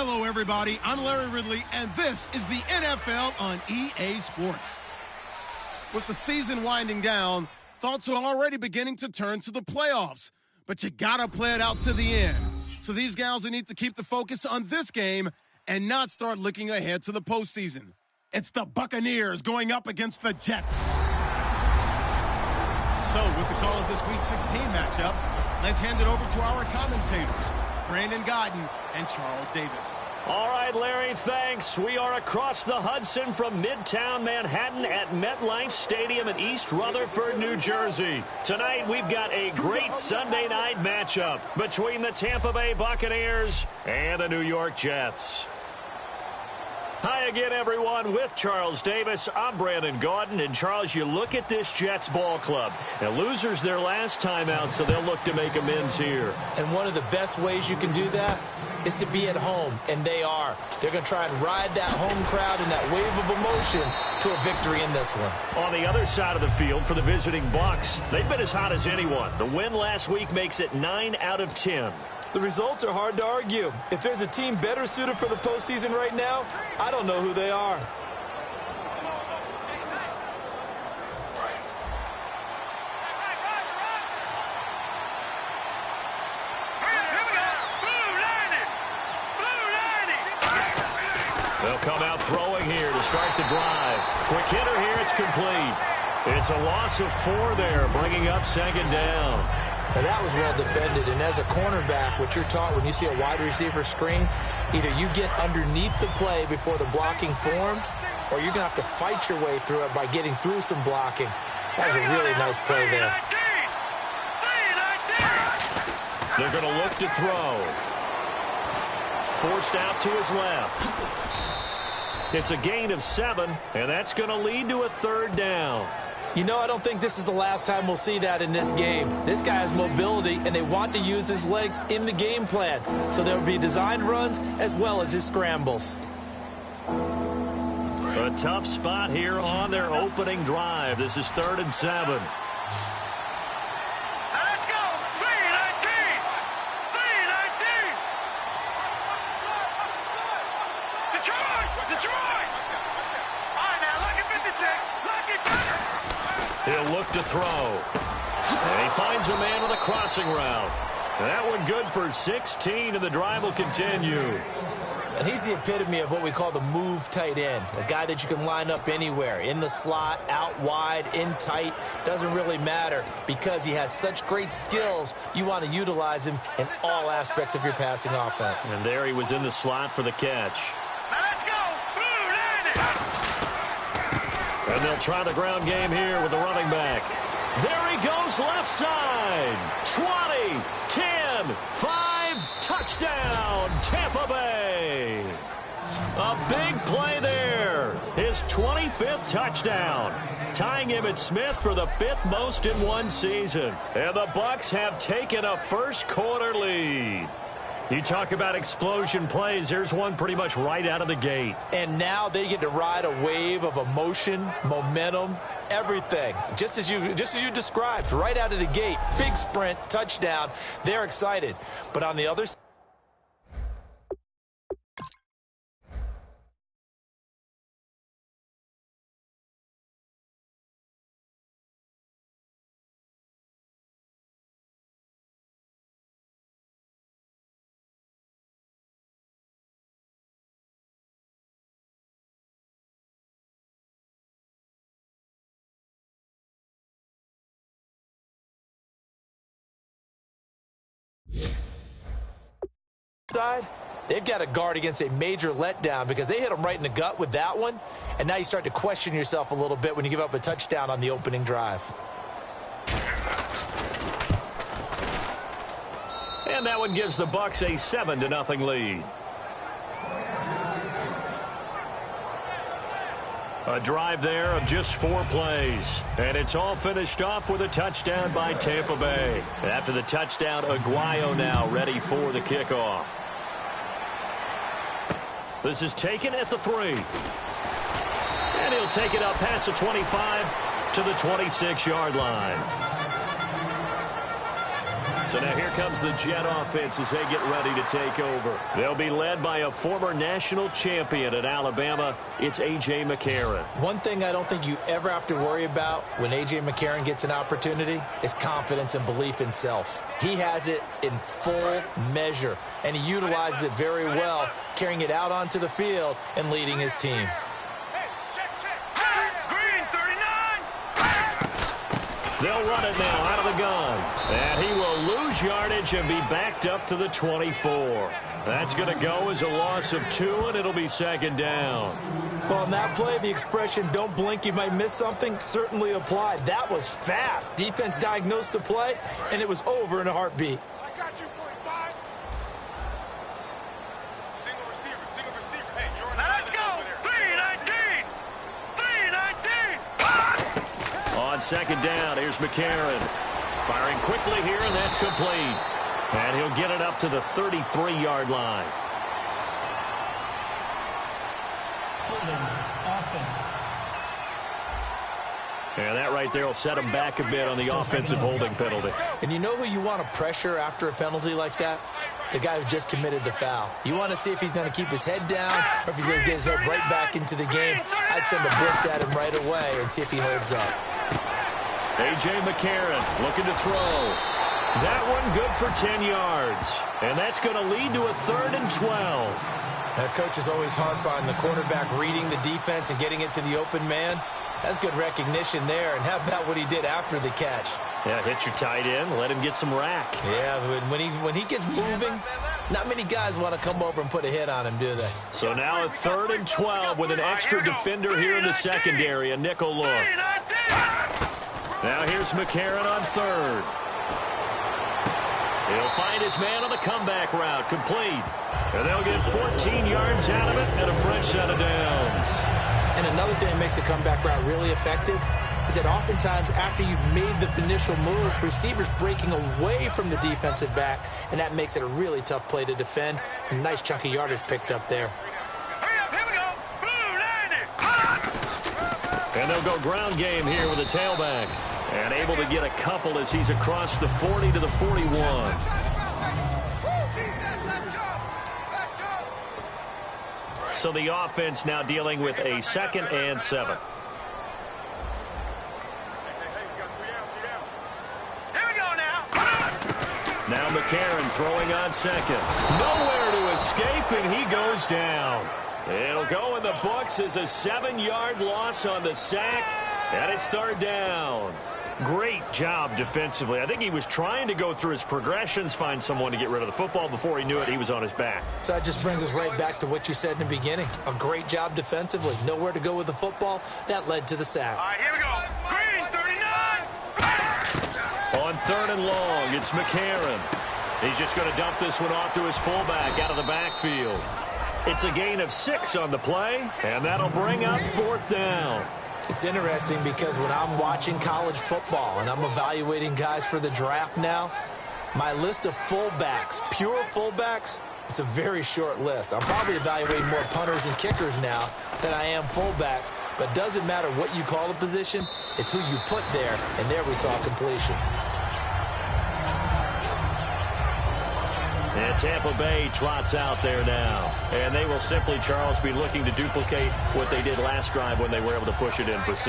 Hello, everybody. I'm Larry Ridley, and this is the NFL on EA Sports. With the season winding down, thoughts are already beginning to turn to the playoffs, but you gotta play it out to the end. So these guys need to keep the focus on this game and not start looking ahead to the postseason. It's the Buccaneers going up against the Jets. So with the call of this Week 16 matchup, let's hand it over to our commentators, Brandon Godden and Charles Davis. All right, Larry, thanks. We are across the Hudson from Midtown Manhattan at MetLife Stadium in East Rutherford, New Jersey. Tonight, we've got a great Sunday night matchup between the Tampa Bay Buccaneers and the New York Jets. Hi again, everyone. With Charles Davis, I'm Brandon Gaudin. And, Charles, you look at this Jets ball club. Now, losers their last time out, so they'll look to make amends here. And one of the best ways you can do that is to be at home, and they are. They're going to try and ride that home crowd and that wave of emotion to a victory in this one. On the other side of the field for the visiting Bucs, they've been as hot as anyone. The win last week makes it 9 out of 10. The results are hard to argue. If there's a team better suited for the postseason right now, I don't know who they are. They'll come out throwing here to start the drive. Quick hitter here, it's complete. It's a loss of 4 there, bringing up second down. Now that was well defended, and as a cornerback, what you're taught when you see a wide receiver screen, either you get underneath the play before the blocking forms, or you're going to have to fight your way through it by getting through some blocking. That was a really nice play there. They're going to look to throw. Forced out to his left. It's a gain of 7, and that's going to lead to a 3rd down. You know, I don't think this is the last time we'll see that in this game. This guy has mobility, and they want to use his legs in the game plan. So there will be designed runs as well as his scrambles. A tough spot here on their opening drive. This is 3rd and 7. Let's go! 3-19! 3-19! Detroit! All right, now, look at 56. Look at 50. He'll look to throw. And he finds a man with a crossing route. That one good for 16, and the drive will continue. And he's the epitome of what we call the move tight end. A guy that you can line up anywhere. In the slot, out wide, in tight. Doesn't really matter because he has such great skills. You want to utilize him in all aspects of your passing offense. And there he was in the slot for the catch. Let's go! And they'll try the ground game here with the running back. There he goes left side. 20, 10, 5, touchdown, Tampa Bay. A big play there. His 25th touchdown. Tying Emmitt Smith for the 5th most in one season. And the Bucs have taken a first-quarter lead. You talk about explosion plays. There's one pretty much right out of the gate. And now they get to ride a wave of emotion, momentum, everything. Just as you described, right out of the gate. Big sprint, touchdown. They're excited. But on the other side, they've got to guard against a major letdown because they hit them right in the gut with that one. And now you start to question yourself a little bit when you give up a touchdown on the opening drive. And that one gives the Bucs a 7-0 lead. A drive there of just 4 plays. And it's all finished off with a touchdown by Tampa Bay. After the touchdown, Aguayo now ready for the kickoff. This is taken at the 3. And he'll take it up past the 25 to the 26-yard line. So now here comes the Jet offense as they get ready to take over. They'll be led by a former national champion at Alabama. It's A.J. McCarron. One thing I don't think you ever have to worry about when A.J. McCarron gets an opportunity is confidence and belief in self. He has it in full measure, and he utilizes it very well, carrying it out onto the field and leading his team. They'll run it now out of the gun. And he will lose yardage and be backed up to the 24. That's going to go as a loss of 2, and it'll be second down. Well, on that play, the expression, don't blink, you might miss something, certainly applied. That was fast. Defense diagnosed the play, and it was over in a heartbeat. I got you, 45. Single receiver. Hey, you're on the let's go. 319. 319. On second down, here's McCarron. Firing quickly here, and that's complete. And he'll get it up to the 33-yard line. Offense. And that right there will set him back a bit on the offensive holding penalty. And you know who you want to pressure after a penalty like that? The guy who just committed the foul. You want to see if he's going to keep his head down or if he's going to get his head right back into the game. I'd send a blitz at him right away and see if he holds up. A.J. McCarron looking to throw. That one good for 10 yards. And that's going to lead to a 3rd and 12. That coach is always harp on the quarterback reading the defense and getting it to the open man. That's good recognition there. And how about what he did after the catch? Yeah, hit your tight end, let him get some rack. Yeah, when he gets moving, not many guys want to come over and put a hit on him, do they? So now a 3rd and 12 with an extra defender here in the secondary, a nickel look. Now here's McCarron on 3rd. He'll find his man on the comeback route, complete. And they'll get 14 yards out of it and a fresh set of downs. And another thing that makes the comeback route really effective is that oftentimes after you've made the initial move, receivers breaking away from the defensive back, and that makes it a really tough play to defend. A nice chunk of yardage picked up there. Hurry up, here we go. Blue 90. And they'll go ground game here with a tailback. And able to get a couple as he's across the 40 to the 41. So the offense now dealing with a 2nd and 7. Here we go now. Now McCarron throwing on 2nd. Nowhere to escape, and he goes down. It'll go in the books as a 7-yard loss on the sack, and it's 3rd down. Great job defensively. I think he was trying to go through his progressions, find someone to get rid of the football. Before he knew it, he was on his back. So that just brings us right back to what you said in the beginning. A great job defensively. Nowhere to go with the football. That led to the sack. All right, here we go. Green 39. On 3rd and long, it's McCarron. He's just going to dump this one off to his fullback out of the backfield. It's a gain of 6 on the play, and that'll bring up 4th down. It's interesting because when I'm watching college football and I'm evaluating guys for the draft now, my list of fullbacks, pure fullbacks, it's a very short list. I'm probably evaluating more punters and kickers now than I am fullbacks, but it doesn't matter what you call a position, it's who you put there, and there we saw completion. And Tampa Bay trots out there now. And they will simply, Charles, be looking to duplicate what they did last drive when they were able to push it in for 6.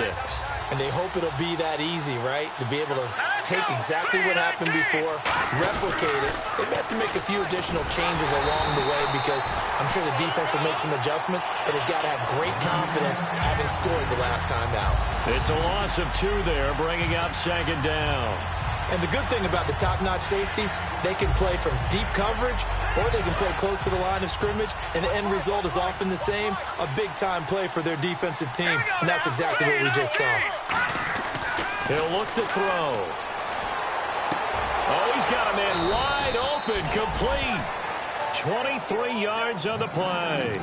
And they hope it'll be that easy, right? To be able to take exactly what happened before, replicate it. They have to make a few additional changes along the way because I'm sure the defense will make some adjustments, but they've got to have great confidence having scored the last time out. It's a loss of 2 there, bringing up 2nd down. And the good thing about the top-notch safeties, they can play from deep coverage or they can play close to the line of scrimmage, and the end result is often the same, a big-time play for their defensive team, and that's exactly what we just saw. He'll look to throw. Oh, he's got a man wide open, complete. 23 yards on the play.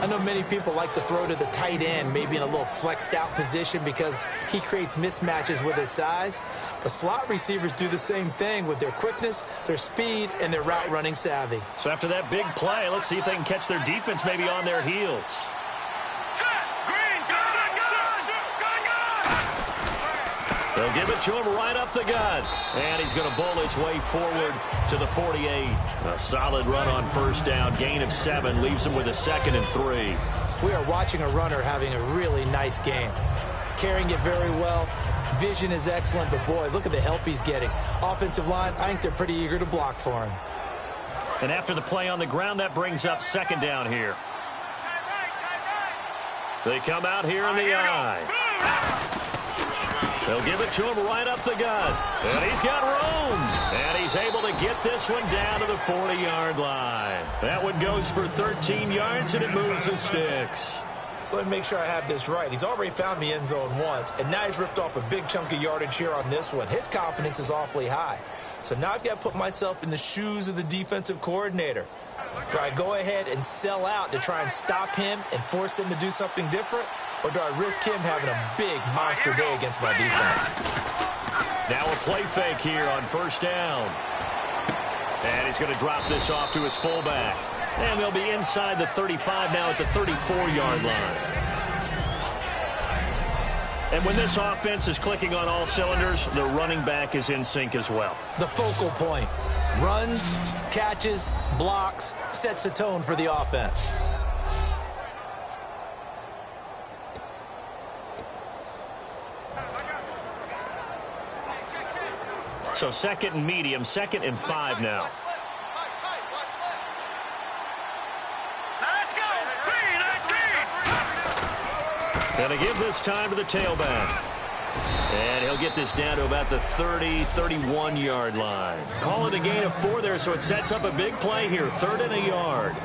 I know many people like to throw to the tight end, maybe in a little flexed out position because he creates mismatches with his size. But slot receivers do the same thing with their quickness, their speed, and their route running savvy. So after that big play, let's see if they can catch their defense maybe on their heels. They'll give it to him right up the gut. And he's going to bowl his way forward to the 48. A solid run on first down. Gain of 7 leaves him with a 2nd and 3. We are watching a runner having a really nice game. Carrying it very well. Vision is excellent, but boy, look at the help he's getting. Offensive line, I think they're pretty eager to block for him. And after the play on the ground, that brings up 2nd down here. They come out here in the eye. They'll give it to him right up the gut. And he's got room. And he's able to get this one down to the 40-yard line. That one goes for 13 yards, and it moves the sticks. So let me make sure I have this right. He's already found the end zone once, and now he's ripped off a big chunk of yardage here on this one. His confidence is awfully high. So now I've got to put myself in the shoes of the defensive coordinator. Do I go ahead and sell out to try and stop him and force him to do something different? Or do I risk him having a big monster day against my defense? Now a play fake here on first down. And he's going to drop this off to his fullback. And they'll be inside the 35 now at the 34-yard line. And when this offense is clicking on all cylinders, the running back is in sync as well. The focal point. Runs, catches, blocks, sets the tone for the offense. So 2nd and medium, 2nd and 5 now. Let's go. 3-19. Going to give this time to the tailback. And he'll get this down to about the 30, 31-yard line. Call it a gain of 4 there, so it sets up a big play here, 3rd and a yard.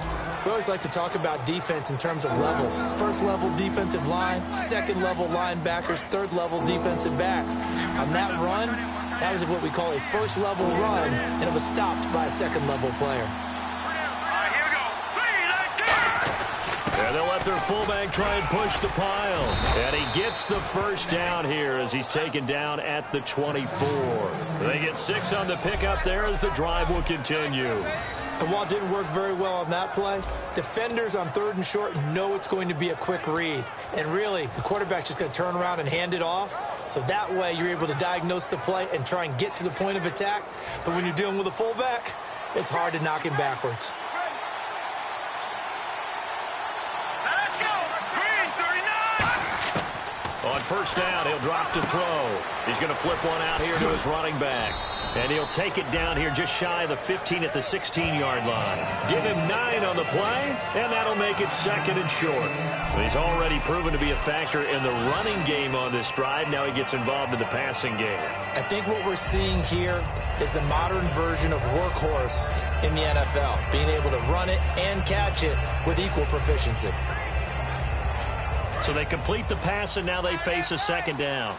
We always like to talk about defense in terms of levels. First level defensive line, second level linebackers, third level defensive backs. On that run, that was what we call a first level run, and it was stopped by a second level player. Here we go. 3-19. And they'll let their fullback try and push the pile. And he gets the first down here as he's taken down at the 24. They get 6 on the pickup there as the drive will continue. And while it didn't work very well on that play, defenders on 3rd and short know it's going to be a quick read. And really, the quarterback's just going to turn around and hand it off. So that way, you're able to diagnose the play and try and get to the point of attack. But when you're dealing with a fullback, it's hard to knock him backwards. Let's go. 3-39. On first down, he'll drop to throw. He's going to flip one out here to his running back. And he'll take it down here just shy of the 15 at the 16-yard line. Give him 9 on the play, and that'll make it 2nd and short. He's already proven to be a factor in the running game on this drive. Now he gets involved in the passing game. I think what we're seeing here is the modern version of workhorse in the NFL, being able to run it and catch it with equal proficiency. So they complete the pass, and now they face a 2nd down.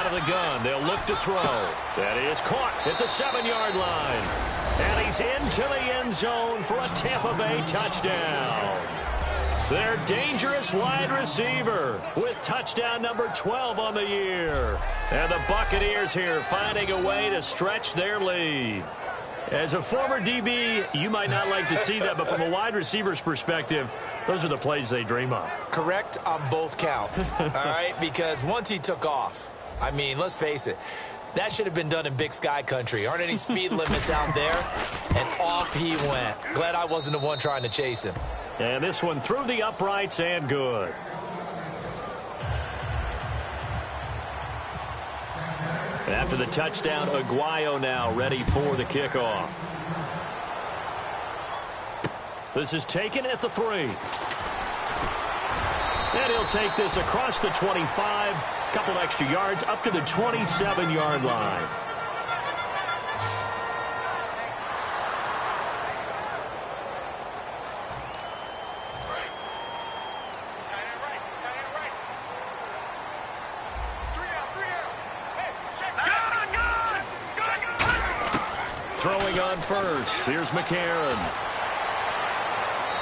The gun. They'll look to throw. That is caught at the 7-yard line. And he's into the end zone for a Tampa Bay touchdown. Their dangerous wide receiver with touchdown number 12 on the year. And the Buccaneers here finding a way to stretch their lead. As a former DB, you might not like to see that, but from a wide receiver's perspective, those are the plays they dream of. Correct on both counts, all right? Because once he took off, I mean, let's face it, that should have been done in Big Sky country. Aren't any speed limits out there? And off he went. Glad I wasn't the one trying to chase him. And this one through the uprights and good. After the touchdown, Aguayo now ready for the kickoff. This is taken at the 3. And he'll take this across the 25. Couple extra yards up to the 27-yard line. Throwing on first. Here's McCarron.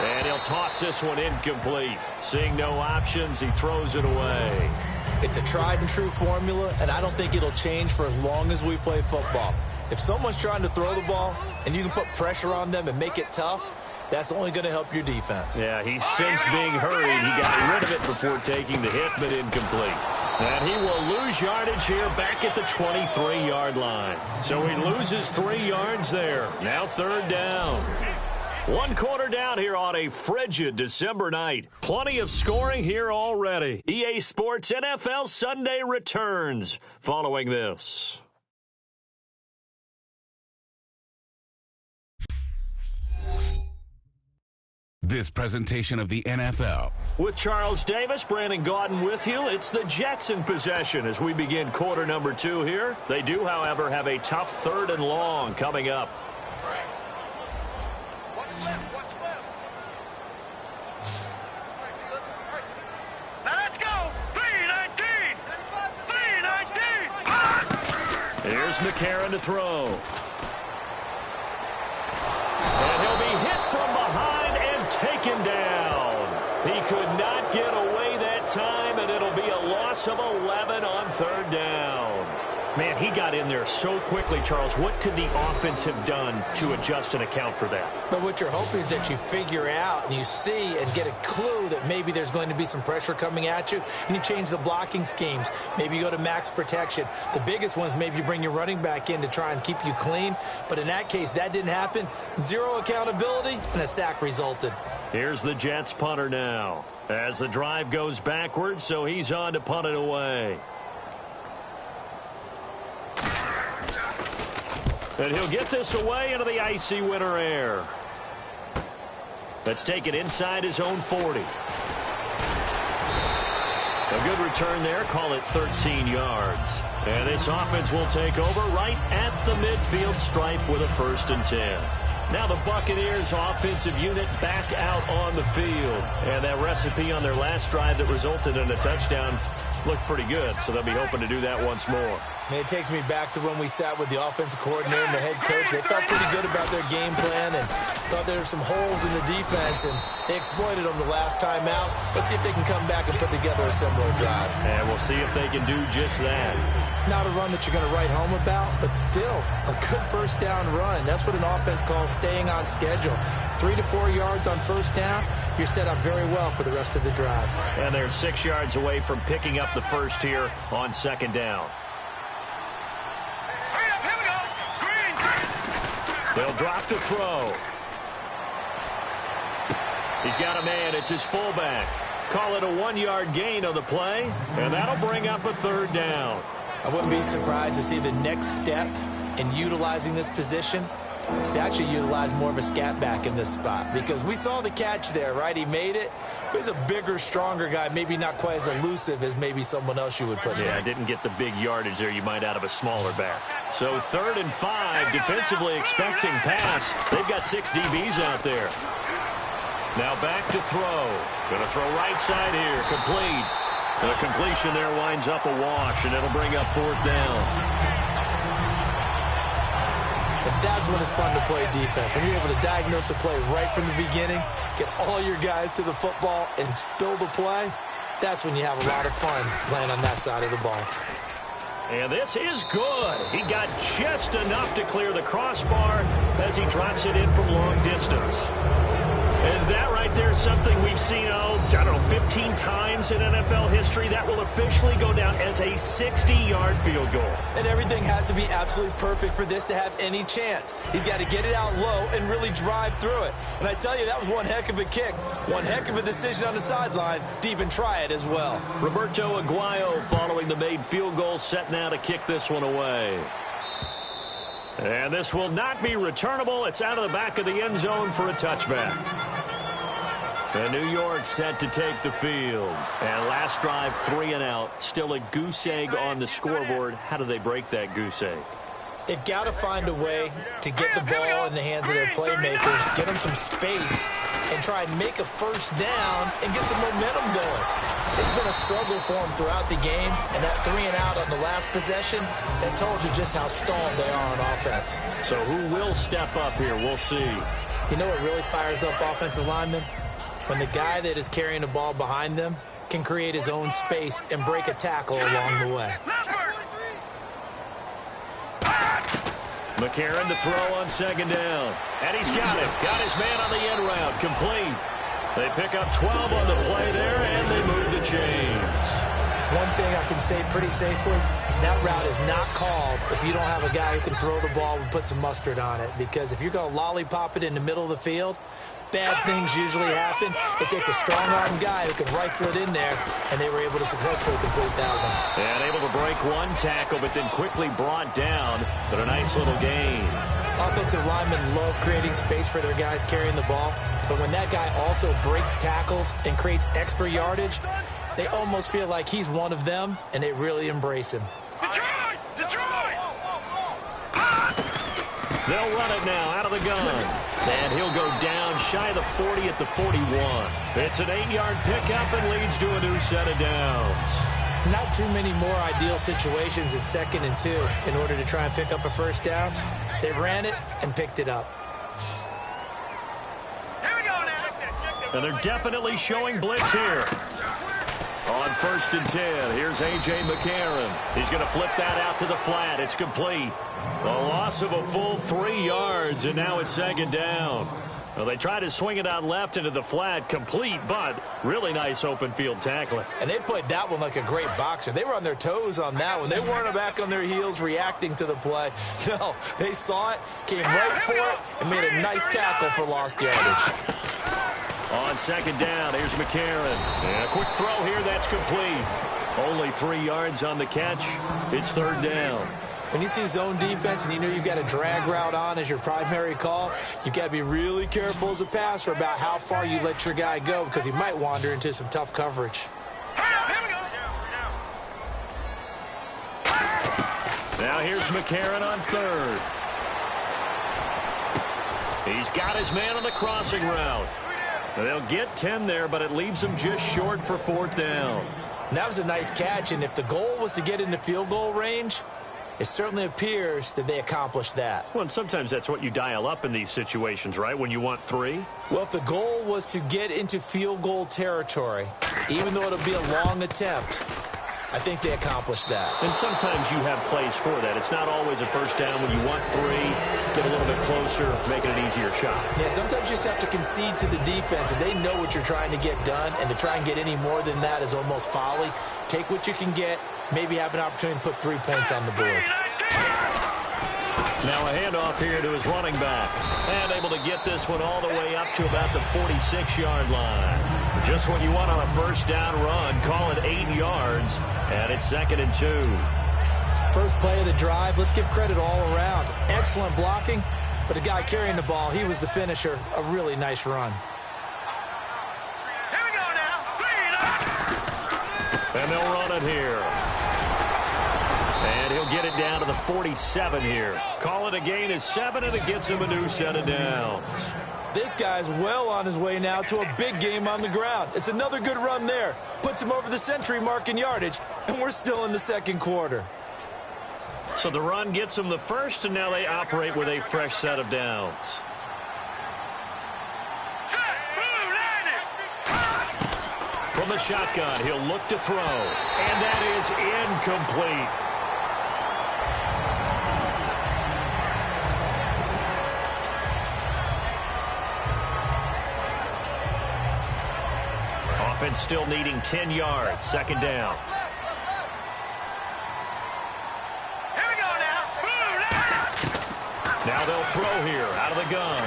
And he'll toss this one incomplete. Seeing no options, he throws it away. It's a tried and true formula, and I don't think it'll change for as long as we play football. If someone's trying to throw the ball and you can put pressure on them and make it tough, That's only going to help your defense. Yeah, he's since being hurried. He got rid of it before taking the hit, but incomplete. And he will lose yardage here back at the 23-yard line. So he loses 3 yards there. Now 3rd down. 1 quarter down here on a frigid December night. Plenty of scoring here already. EA Sports NFL Sunday returns following this. This presentation of the NFL. With Charles Davis, Brandon Gaudin with you. It's the Jets in possession as we begin quarter number 2 here. They do, however, have a tough 3rd and long coming up. Now let's go. 3-19. 3-19. Here's McCarron to throw. And he'll be hit from behind and taken down. He could not get away that time, and it'll be a loss of 11 on 3rd down. Man, he got in there so quickly, Charles. What could the offense have done to adjust and account for that? But what you're hoping is that you figure out and you see and get a clue that maybe there's going to be some pressure coming at you, and you change the blocking schemes. Maybe you go to max protection. The biggest one is maybe you bring your running back in to try and keep you clean. But in that case, that didn't happen. 0 accountability, and a sack resulted. Here's the Jets punter now as the drive goes backwards, so he's on to punt it away. And he'll get this away into the icy winter air. That's taken inside his own 40. A good return there. Call it 13 yards. And this offense will take over right at the midfield stripe with a 1st and 10. Now the Buccaneers offensive unit back out on the field. And that recipe on their last drive that resulted in a touchdown looked pretty good, so they'll be hoping to do that once more. Man, it takes me back to when we sat with the offensive coordinator and the head coach. They felt pretty good about their game plan and thought there were some holes in the defense, and they exploited them the last time out. Let's see if they can come back and put together a similar drive. And we'll see if they can do just that. Not a run that you're going to write home about, but still a good 1st down run. That's what an offense calls staying on schedule. 3 to 4 yards on 1st down, you're set up very well for the rest of the drive. And they're 6 yards away from picking up the 1st here on 2nd down. Hurry up, here we go. Green. They'll drop to throw. He's got a man. It's his fullback. Call it a 1-yard gain on the play, and that'll bring up a 3rd down. I wouldn't be surprised to see the next step in utilizing this position is to actually utilize more of a scat back in this spot, because we saw the catch there, right? He made it. But he's a bigger, stronger guy, maybe not quite as elusive as maybe someone else you would put in. Yeah, didn't get the big yardage there you might out of a smaller back. So 3rd and 5, defensively expecting pass. They've got 6 DBs out there. Now back to throw. Going to throw right side here, complete. The completion there winds up a wash, and it'll bring up 4th down. And that's when it's fun to play defense. When you're able to diagnose a play right from the beginning, get all your guys to the football and spill the play, that's when you have a lot of fun playing on that side of the ball. And this is good. He got just enough to clear the crossbar as he drops it in from long distance. And that right there is something we've seen, 15 times in NFL history. That will officially go down as a 60-yard field goal. And everything has to be absolutely perfect for this to have any chance. He's got to get it out low and really drive through it. And I tell you, that was one heck of a kick. One heck of a decision on the sideline to even try it as well. Roberto Aguayo following the made field goal, set now to kick this one away. And this will not be returnable. It's out of the back of the end zone for a touchback. And New York set to take the field. And last drive, 3 and out. Still a goose egg on the scoreboard. How do they break that goose egg? They've got to find a way to get the ball in the hands of their playmakers, get them some space, and try and make a 1st down and get some momentum going. It's been a struggle for them throughout the game, and that 3 and out on the last possession, that told you just how stalled they are on offense. So who will step up here? We'll see. You know what really fires up offensive linemen? When the guy that is carrying the ball behind them can create his own space and break a tackle along the way. McCarron to throw on second down. And he's got it. Got his man on the end route. Complete. They pick up 12 on the play there, and they move the chains. One thing I can say pretty safely, that route is not called if you don't have a guy who can throw the ball and put some mustard on it. Because if you're going to lollipop it in the middle of the field, bad things usually happen. It takes a strong-arm guy who can rifle it in there, and they were able to successfully complete that one. And able to break one tackle, but then quickly brought down. But a nice little gain. Offensive linemen love creating space for their guys carrying the ball, but when that guy also breaks tackles and creates extra yardage, they almost feel like he's one of them, and they really embrace him. Detroit! Detroit! They'll run it now out of the gun. And he'll go down shy of the 40 at the 41. It's an 8-yard pickup and leads to a new set of downs. Not too many more ideal situations at 2nd and 2 in order to try and pick up a first down. They ran it and picked it up. Here we go now. And they're definitely showing blitz here. On 1st and 10, here's A.J. McCarron. He's going to flip that out to the flat. It's complete. A loss of a full 3 yards, and now it's 2nd down. Well, they tried to swing it out left into the flat, complete, but really nice open field tackling. And they played that one like a great boxer. They were on their toes on that one. They weren't back on their heels reacting to the play. No, they saw it, came right for it, and made a nice tackle for lost yardage. On 2nd down, here's McCarron. And a quick throw here, that's complete. Only 3 yards on the catch. It's 3rd down. When you see zone defense and you know you've got a drag route on as your primary call, you've got to be really careful as a passer about how far you let your guy go because he might wander into some tough coverage. Here we go. Now here's McCarron on 3rd. He's got his man on the crossing route. They'll get 10 there, but it leaves them just short for 4th down. And that was a nice catch, and if the goal was to get into field goal range, it certainly appears that they accomplished that. Well, and sometimes that's what you dial up in these situations, right, when you want 3? Well, if the goal was to get into field goal territory, even though it'll be a long attempt, I think they accomplished that. And sometimes you have plays for that. It's not always a first down when you want 3, get a little bit closer, make it an easier shot. Yeah, sometimes you just have to concede to the defense that they know what you're trying to get done, and to try and get any more than that is almost folly. Take what you can get, maybe have an opportunity to put 3 points on the board. Now a handoff here to his running back. And able to get this one all the way up to about the 46-yard line. Just what you want on a first down run. Call it 8 yards. And it's 2nd and 2. First play of the drive. Let's give credit all around. Excellent blocking. But the guy carrying the ball, he was the finisher. A really nice run. Here we go now. And they'll run it here. And he'll get it down to the 47 here. Call it a gain of 7, and it gets him a new set of downs. This guy's well on his way now to a big game on the ground. It's another good run there. Puts him over the century mark in yardage, and we're still in the 2nd quarter. So the run gets him the first, and now they operate with a fresh set of downs. From the shotgun, he'll look to throw. And that is incomplete. Offense still needing 10 yards. 2nd down. Here we go now. Now they'll throw here out of the gun.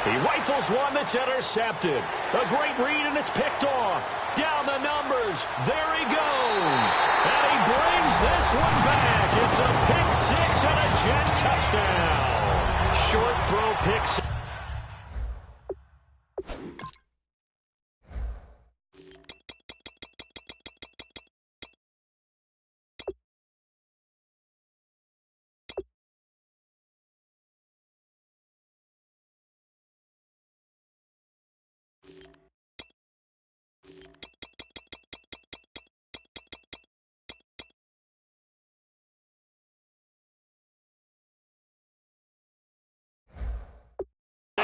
He rifles one that's intercepted. A great read, and it's picked off. Down the numbers. There he goes. And he brings this one back. It's a pick 6 and a jet touchdown. Short throw pick 6.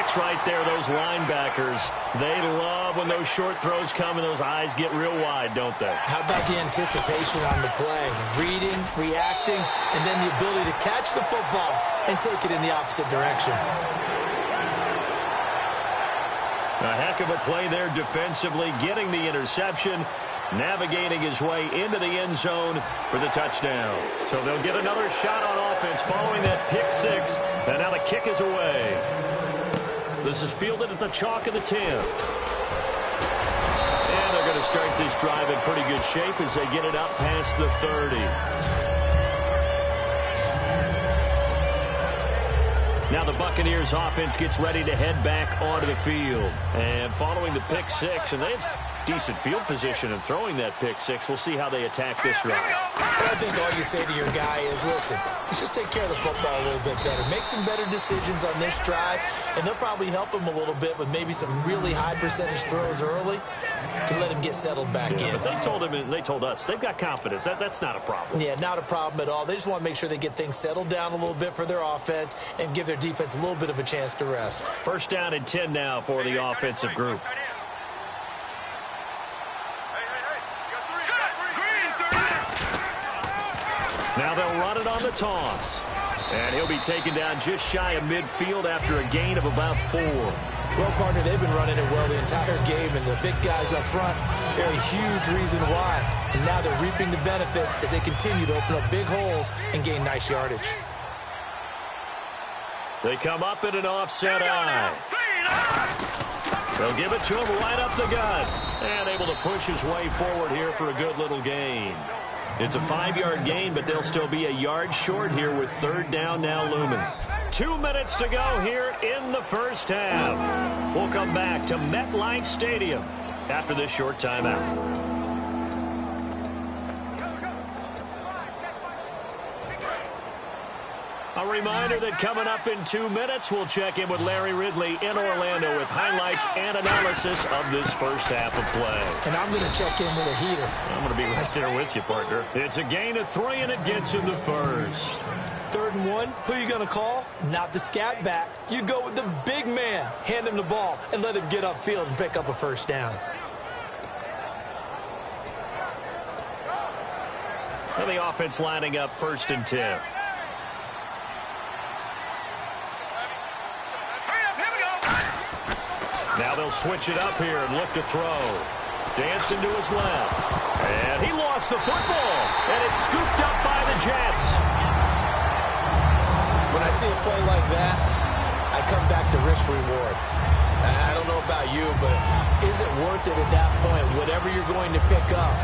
Picks right there, those linebackers. They love when those short throws come and those eyes get real wide, don't they? How about the anticipation on the play? Reading, reacting, and then the ability to catch the football and take it in the opposite direction. A heck of a play there defensively, getting the interception, navigating his way into the end zone for the touchdown. So they'll get another shot on offense following that pick six, and now the kick is away. This is fielded at the chalk of the 10. And they're going to start this drive in pretty good shape as they get it up past the 30. Now the Buccaneers offense gets ready to head back onto the field. And following the pick six, and they have decent field position in throwing that pick six. We'll see how they attack this drive. I think all you say to your guy is, listen, let's just take care of the football a little bit better. Make some better decisions on this drive, and they'll probably help him a little bit with maybe some really high percentage throws early to let him get settled back in. But they told him, and they told us, they've got confidence. That's not a problem. Yeah, not a problem at all. They just want to make sure they get things settled down a little bit for their offense and give their defense a little bit of a chance to rest. First down and 10 now for the offensive group. Now they'll run it on the toss. And he'll be taken down just shy of midfield after a gain of about 4. Well, partner, they've been running it well the entire game, and the big guys up front, they're a huge reason why. And now they're reaping the benefits as they continue to open up big holes and gain nice yardage. They come up in an offset eye. They'll give it to him right up the gut. And able to push his way forward here for a good little gain. It's a 5-yard gain, but they'll still be a yard short here with third down now looming. 2 minutes to go here in the first half. We'll come back to MetLife Stadium after this short timeout. A reminder that coming up in 2 minutes, we'll check in with Larry Ridley in Orlando with highlights and analysis of this first half of play. And I'm going to check in with a heater. I'm going to be right there with you, partner. It's a gain of 3, and it gets him to first. 3rd and 1, who are you going to call? Not the scat back. You go with the big man. Hand him the ball and let him get upfield and pick up a first down. And the offense lining up 1st and 10. Now they'll switch it up here and look to throw. Dancing to his left. And he lost the football. And it's scooped up by the Jets. When I see a play like that, I come back to risk reward. I don't know about you, but is it worth it at that point, whatever you're going to pick up,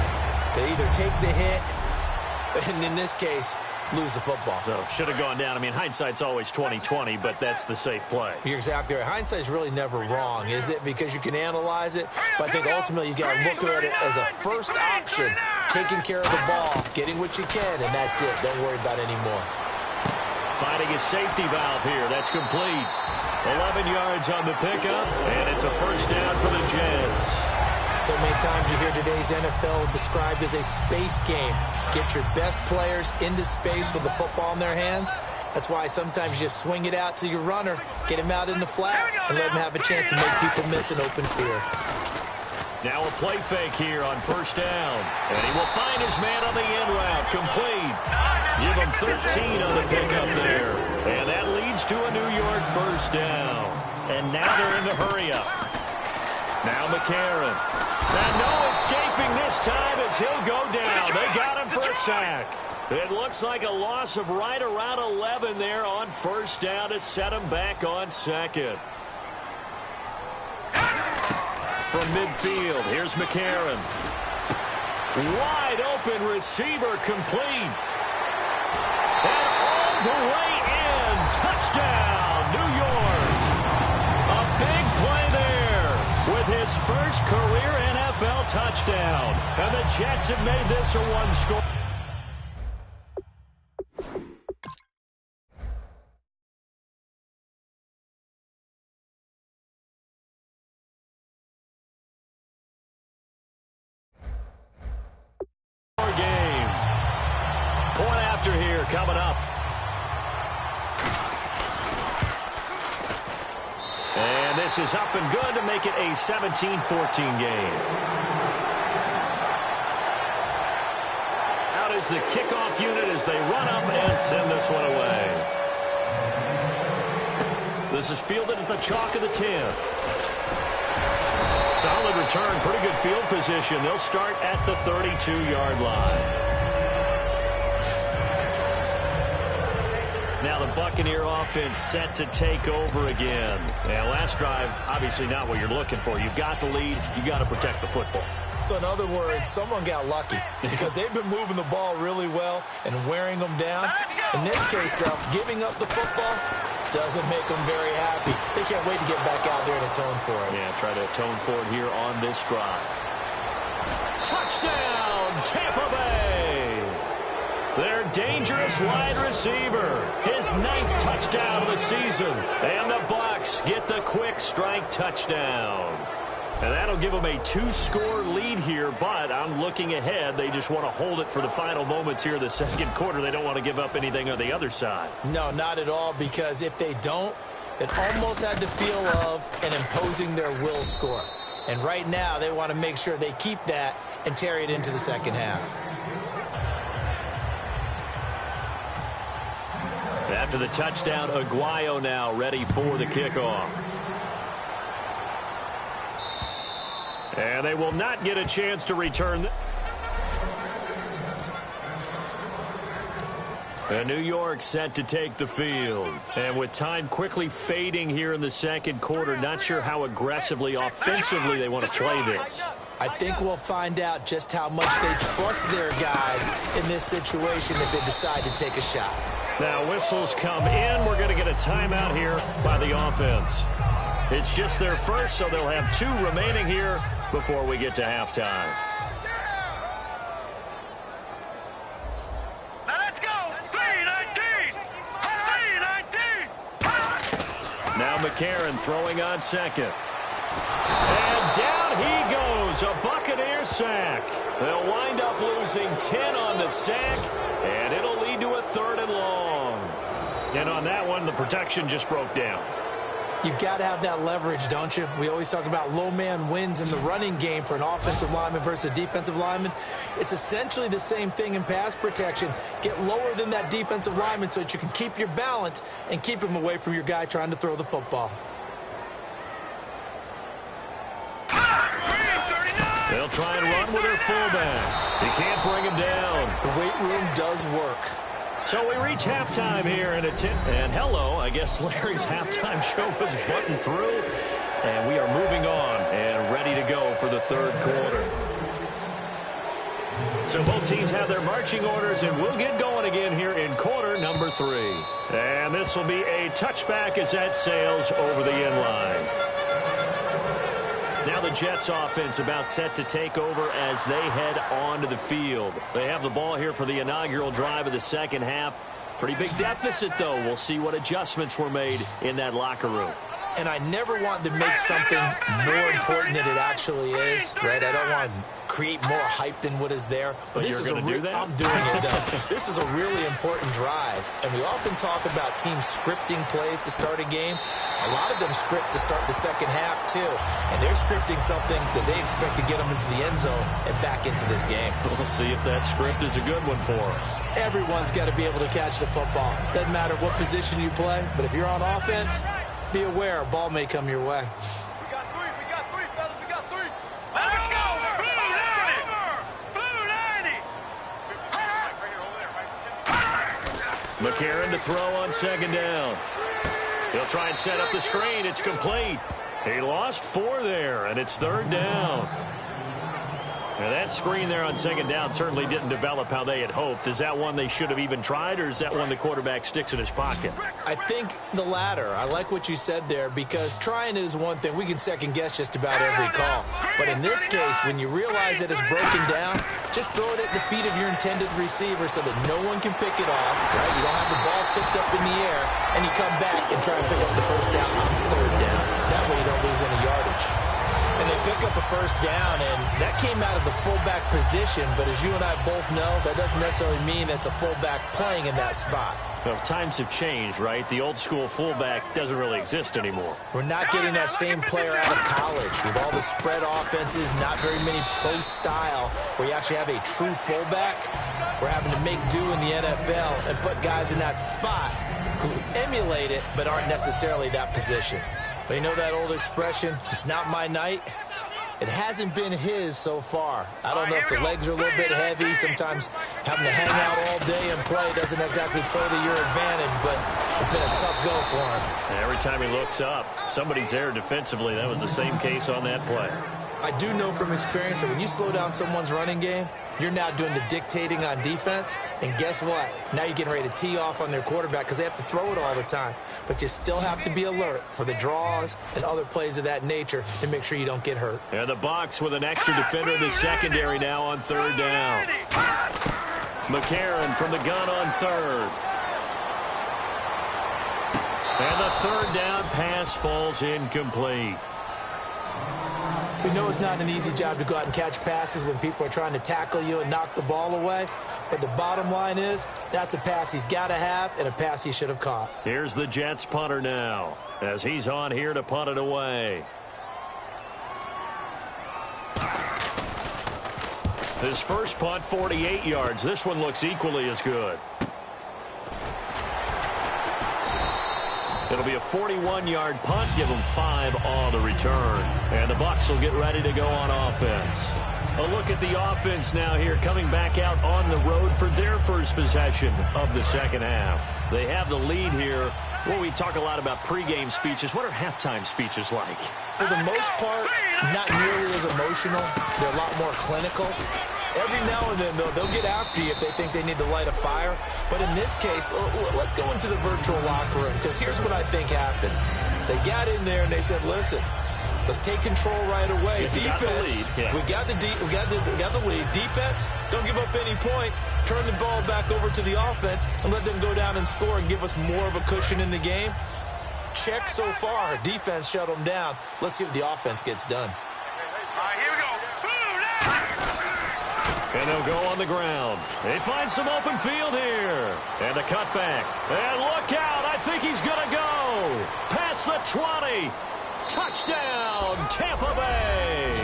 to either take the hit, and in this case, lose the football? So should have gone down. I mean, hindsight's always 20/20, but that's the safe play. You're exactly right. Hindsight's really never wrong, is it? Because you can analyze it, but I think ultimately you got to look at it as a first option, taking care of the ball, getting what you can, and that's it. Don't worry about it anymore. Finding a safety valve here. That's complete. 11 yards on the pickup, and it's a first down for the Jets. So many times you hear today's NFL described as a space game. Get your best players into space with the football in their hands. That's why sometimes you just swing it out to your runner, get him out in the flat, and let him have a chance to make people miss an open field. Now a play fake here on first down. And he will find his man on the end route. Complete. Give him 13 on the pickup there. And that leads to a New York first down. And now they're in the hurry-up. Now McCarron. And no escaping this time as he'll go down. They got him for a sack. It looks like a loss of right around 11 there on first down to set him back on second. From midfield, here's McCarron. Wide open receiver complete. And all the way in. Touchdown, New York. A big play there with his first career NFL touchdown. And the Jets have made this a one-score. Game. Point after here coming up. And this is up and good to make it a 17-14 game. Out is the kickoff unit as they run up and send this one away. This is fielded at the chalk of the 10. Solid return, pretty good field position. They'll start at the 32-yard line. Now the Buccaneer offense set to take over again. And last drive, obviously not what you're looking for. You've got the lead. You got to protect the football. So in other words, someone got lucky because they've been moving the ball really well and wearing them down. In this case, though, giving up the football doesn't make them very happy. They can't wait to get back out there and atone for it. Yeah, try to atone for it here on this drive. Touchdown, Tampa Bay! Their dangerous wide receiver. His 9th touchdown of the season. And the Bucs get the quick strike touchdown. And that'll give them a 2-score lead here, but I'm looking ahead. They just want to hold it for the final moments here in the second quarter. They don't want to give up anything on the other side. No, not at all, because if they don't, it almost had the feel of an imposing their will score. And right now, they want to make sure they keep that and carry it into the second half. After the touchdown, Aguayo now ready for the kickoff. And they will not get a chance to return. And New York set to take the field. And with time quickly fading here in the second quarter, not sure how aggressively, offensively they want to play this. I think we'll find out just how much they trust their guys in this situation if they decide to take a shot. Now whistles come in. We're going to get a timeout here by the offense. It's just their first, so they'll have 2 remaining here before we get to halftime. Now let's go. 3-19. 3-19. Now McCarron throwing on second. And down he goes. A Buccaneer sack. They'll wind up losing 10 on the sack, and it'll lead to a 3rd and long. And on that one, the protection just broke down. You've got to have that leverage, don't you? We always talk about low man wins in the running game for an offensive lineman versus a defensive lineman. It's essentially the same thing in pass protection. Get lower than that defensive lineman so that you can keep your balance and keep him away from your guy trying to throw the football. They'll try and run with their fullback. He can't bring him down. The weight room does work. So we reach halftime here in and hello, I guess Larry's halftime show was buttoned through. And we are moving on and ready to go for the 3rd quarter. So both teams have their marching orders, and we'll get going again here in quarter number 3. And this will be a touchback as that sails over the end line. Now the Jets offense about set to take over as they head onto the field. They have the ball here for the inaugural drive of the second half. Pretty big deficit, though. We'll see what adjustments were made in that locker room. And I never want to make something more important than it actually is, right? I don't want to create more hype than what is there. But this you're going to do that? I'm doing it, though. This is a really important drive. And we often talk about teams scripting plays to start a game. A lot of them script to start the second half, too. And they're scripting something that they expect to get them into the end zone and back into this game. We'll see if that script is a good one for them. Everyone's got to be able to catch the football. Doesn't matter what position you play, but if you're on offense, be aware a ball may come your way. We got 3, fellas, we got 3. Let's go. Blue 90. McCarron to throw on second down. He'll try and set up the screen. It's complete. He lost 4 there, and it's 3rd down. Now that screen there on second down certainly didn't develop how they had hoped. Is that one they should have even tried, or is that one the quarterback sticks in his pocket? I think the latter. I like what you said there, because trying it is one thing. We can second guess just about every call. But in this case, when you realize that it's broken down, just throw it at the feet of your intended receiver so that no one can pick it off, right? You don't have the ball tipped up in the air, and you come back and try and pick up the first down on 3rd down. That way you don't lose any yardage. And if pick up a first down, and that came out of the fullback position, but as you and I both know, that doesn't necessarily mean it's a fullback playing in that spot. Well, times have changed, right? The old school fullback doesn't really exist anymore. We're not getting that same player out of college with all the spread offenses, not very many pro style where you actually have a true fullback. We're having to make do in the NFL and put guys in that spot who emulate it but aren't necessarily that position. But you know that old expression, it's not my night? It hasn't been his so far. I don't know if the legs are a little bit heavy. Sometimes having to hang out all day and play doesn't exactly play to your advantage, but it's been a tough go for him. And every time he looks up, somebody's there defensively. That was the same case on that play. I do know from experience that when you slow down someone's running game, you're now doing the dictating on defense. And guess what? Now you're getting ready to tee off on their quarterback because they have to throw it all the time. But you still have to be alert for the draws and other plays of that nature to make sure you don't get hurt. And the Bucs with an extra defender in the secondary now on third down. McCarron from the gun on third. And the third down pass falls incomplete. We know it's not an easy job to go out and catch passes when people are trying to tackle you and knock the ball away. But the bottom line is, that's a pass he's got to have and a pass he should have caught. Here's the Jets punter now as he's on here to punt it away. His first punt, 48 yards. This one looks equally as good. It'll be a 41-yard punt. Give them 5 on the return. And the Bucs will get ready to go on offense. A look at the offense now here, coming back out on the road for their first possession of the second half. They have the lead here. Well, we talk a lot about pregame speeches. What are halftime speeches like? For the most part, not nearly as emotional. They're a lot more clinical. Every now and then, though, they'll get after you if they think they need to light a fire. But in this case, let's go into the virtual locker room, because here's what I think happened. They got in there and they said, listen, let's take control right away. Defense, we got the lead. Defense, don't give up any points. Turn the ball back over to the offense and let them go down and score and give us more of a cushion in the game. Check so far. Defense shut them down. Let's see what the offense gets done. All right, here we go. And they'll go on the ground. They find some open field here. And the cutback. And look out. I think he's going to go. Past the 20. Touchdown, Tampa Bay.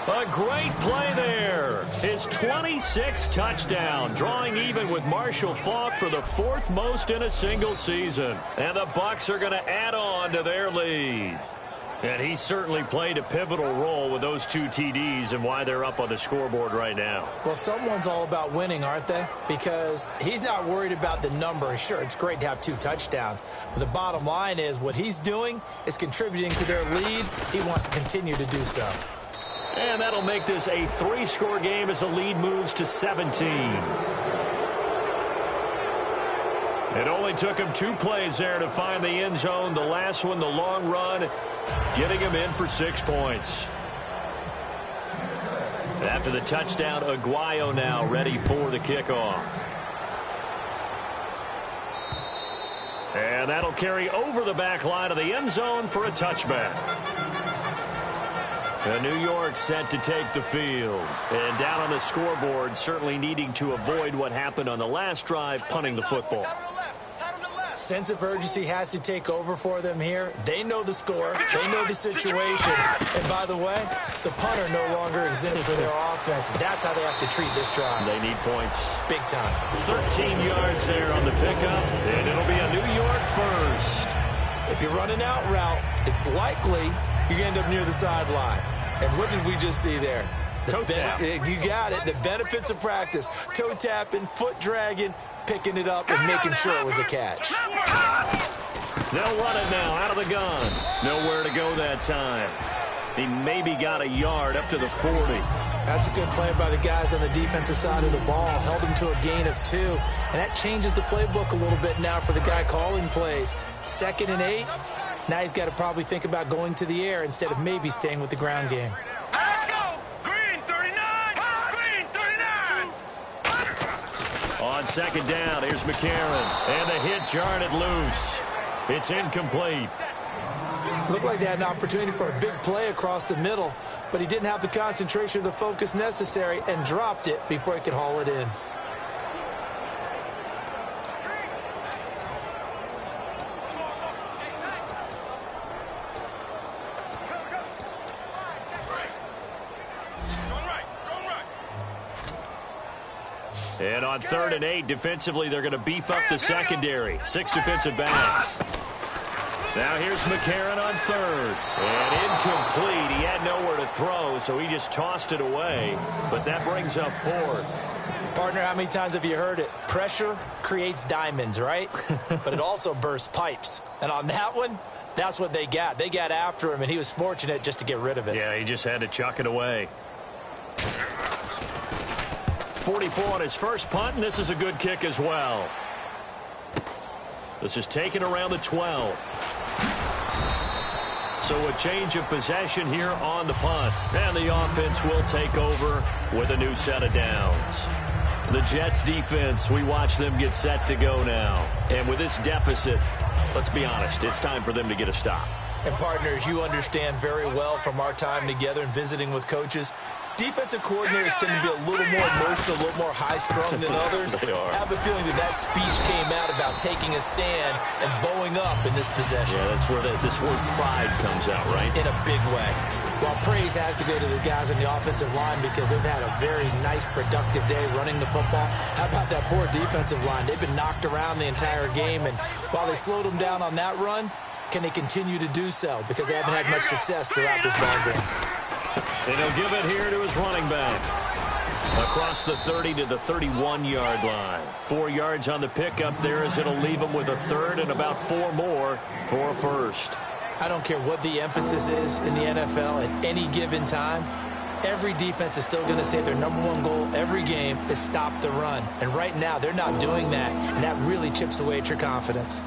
A great play there. His 26th touchdown, drawing even with Marshall Faulk for the 4th most in a single season. And the Bucs are going to add on to their lead. And he certainly played a pivotal role with those 2 TDs and why they're up on the scoreboard right now. Well, someone's all about winning, aren't they? Because he's not worried about the number. Sure, it's great to have 2 touchdowns. But the bottom line is what he's doing is contributing to their lead. He wants to continue to do so. And that'll make this a 3-score game as the lead moves to 17. It only took him 2 plays there to find the end zone. The last one, the long run, getting him in for 6 points. After the touchdown, Aguayo now ready for the kickoff. And that'll carry over the back line of the end zone for a touchback. And New York set to take the field. And down on the scoreboard, certainly needing to avoid what happened on the last drive, punting the football. Sense of urgency has to take over for them here. They know the score. They know the situation. And by the way, the punter no longer exists for their offense. That's how they have to treat this drive. They need points. Big time. 13 yards there on the pickup, and it'll be a New York first. If you're running out route, it's likely you're going to end up near the sideline. And what did we just see there? Toe tap. You got it. The benefits of practice. Toe tapping, foot dragging, picking it up, and making sure it was a catch. They'll run it now out of the gun. Nowhere to go that time. He maybe got a yard up to the 40. That's a good play by the guys on the defensive side of the ball. Held him to a gain of 2. And that changes the playbook a little bit now for the guy calling plays. 2nd and 8. Now he's got to probably think about going to the air instead of maybe staying with the ground game. Let's go. Green 39. Green 39. On 2nd down, here's McCarron. And the hit jarred it loose. It's incomplete. Looked like they had an opportunity for a big play across the middle, but he didn't have the concentration or the focus necessary and dropped it before he could haul it in. And on 3rd and 8, defensively, they're going to beef up the secondary. 6 defensive backs. Now here's McCarron on 3rd. And incomplete. He had nowhere to throw, so he just tossed it away. But that brings up 4th. Partner, how many times have you heard it? Pressure creates diamonds, right? But it also bursts pipes. And on that one, that's what they got. They got after him, and he was fortunate just to get rid of it. Yeah, he just had to chuck it away. 44 on his first punt, and this is a good kick as well. This is taken around the 12. So a change of possession here on the punt. And the offense will take over with a new set of downs. The Jets defense, we watch them get set to go now. And with this deficit, let's be honest, it's time for them to get a stop. And partners, you understand very well from our time together and visiting with coaches, defensive coordinators tend to be a little more emotional, a little more high-strung than others. They are. I have a feeling that speech came out about taking a stand and bowing up in this possession. Yeah, that's where this word pride comes out, right? In a big way. Well, praise has to go to the guys on the offensive line because they've had a very nice, productive day running the football. How about that poor defensive line? They've been knocked around the entire game, and while they slowed them down on that run, can they continue to do so? Because they haven't had much success throughout this ball game. And he'll give it here to his running back. Across the 30 to the 31-yard line. 4 yards on the pickup there as it'll leave him with a 3rd and about 4 more for a 1st. I don't care what the emphasis is in the NFL at any given time. Every defense is still going to say their #1 goal every game is stop the run. And right now, they're not doing that, and that really chips away at your confidence.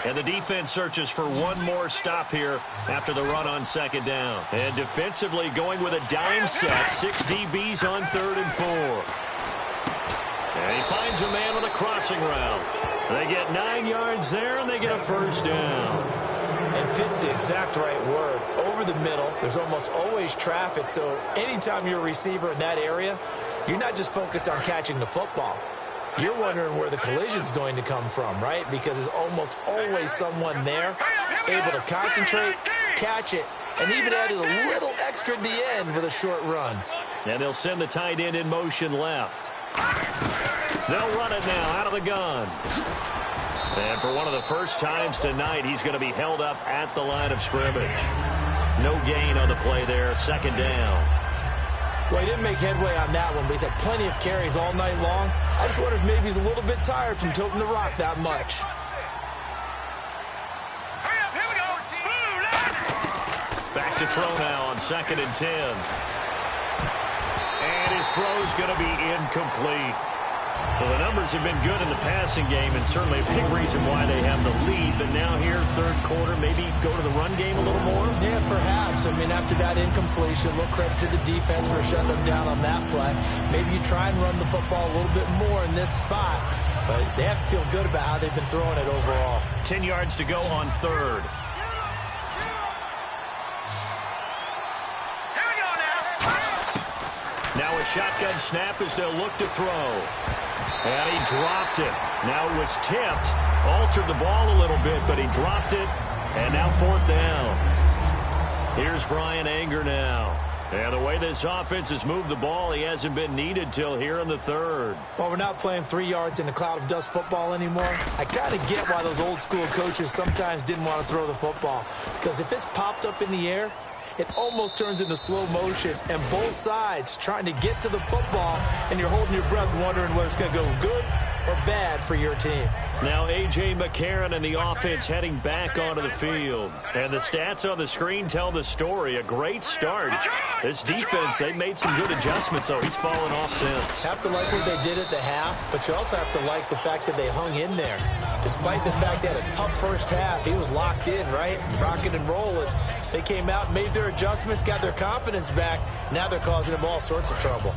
And the defense searches for one more stop here after the run on 2nd down. And defensively going with a dime set. 6 DBs on 3rd and 4. And he finds a man on a crossing route. They get 9 yards there, and they get a 1st down. And fit's the exact right word. Over the middle, there's almost always traffic. So anytime you're a receiver in that area, you're not just focused on catching the football. You're wondering where the collision's going to come from, right? Because there's almost always someone there able to concentrate, catch it, and even added a little extra at the end with a short run. And they'll send the tight end in motion left. They'll run it now out of the gun. And for one of the first times tonight, he's going to be held up at the line of scrimmage. No gain on the play there, 2nd down. Well, he didn't make headway on that one, but he's had plenty of carries all night long. I just wonder if maybe he's a little bit tired from toting the rock that much. Back to throw now on 2nd and 10. And his throw's going to be incomplete. Well, the numbers have been good in the passing game, and certainly a big reason why they have the lead. But now here, 3rd quarter, maybe go to the run game a little more? Yeah, perhaps. I mean, after that incompletion, a little credit to the defense for shutting them down on that play. Maybe you try and run the football a little bit more in this spot. But they have to feel good about how they've been throwing it overall. 10 yards to go on 3rd. Now a shotgun snap as they'll look to throw. And he dropped it. Now it was tipped. Altered the ball a little bit, but he dropped it. And now 4th down. Here's Brian Anger now. And the way this offense has moved the ball, he hasn't been needed till here in the 3rd. Well, we're not playing 3 yards in a cloud of dust football anymore. I kind of get why those old school coaches sometimes didn't want to throw the football. Because if it's popped up in the air, it almost turns into slow motion, and both sides trying to get to the football, and you're holding your breath wondering whether it's going to go good or bad for your team. Now A.J. McCarron and the offense heading back onto the field. And the stats on the screen tell the story. A great start. This defense, they made some good adjustments, so he's fallen off since. Have to like what they did at the half, but you also have to like the fact that they hung in there. Despite the fact they had a tough first half, he was locked in, right? Rocking and rolling. They came out, made their adjustments, got their confidence back. Now they're causing him all sorts of trouble.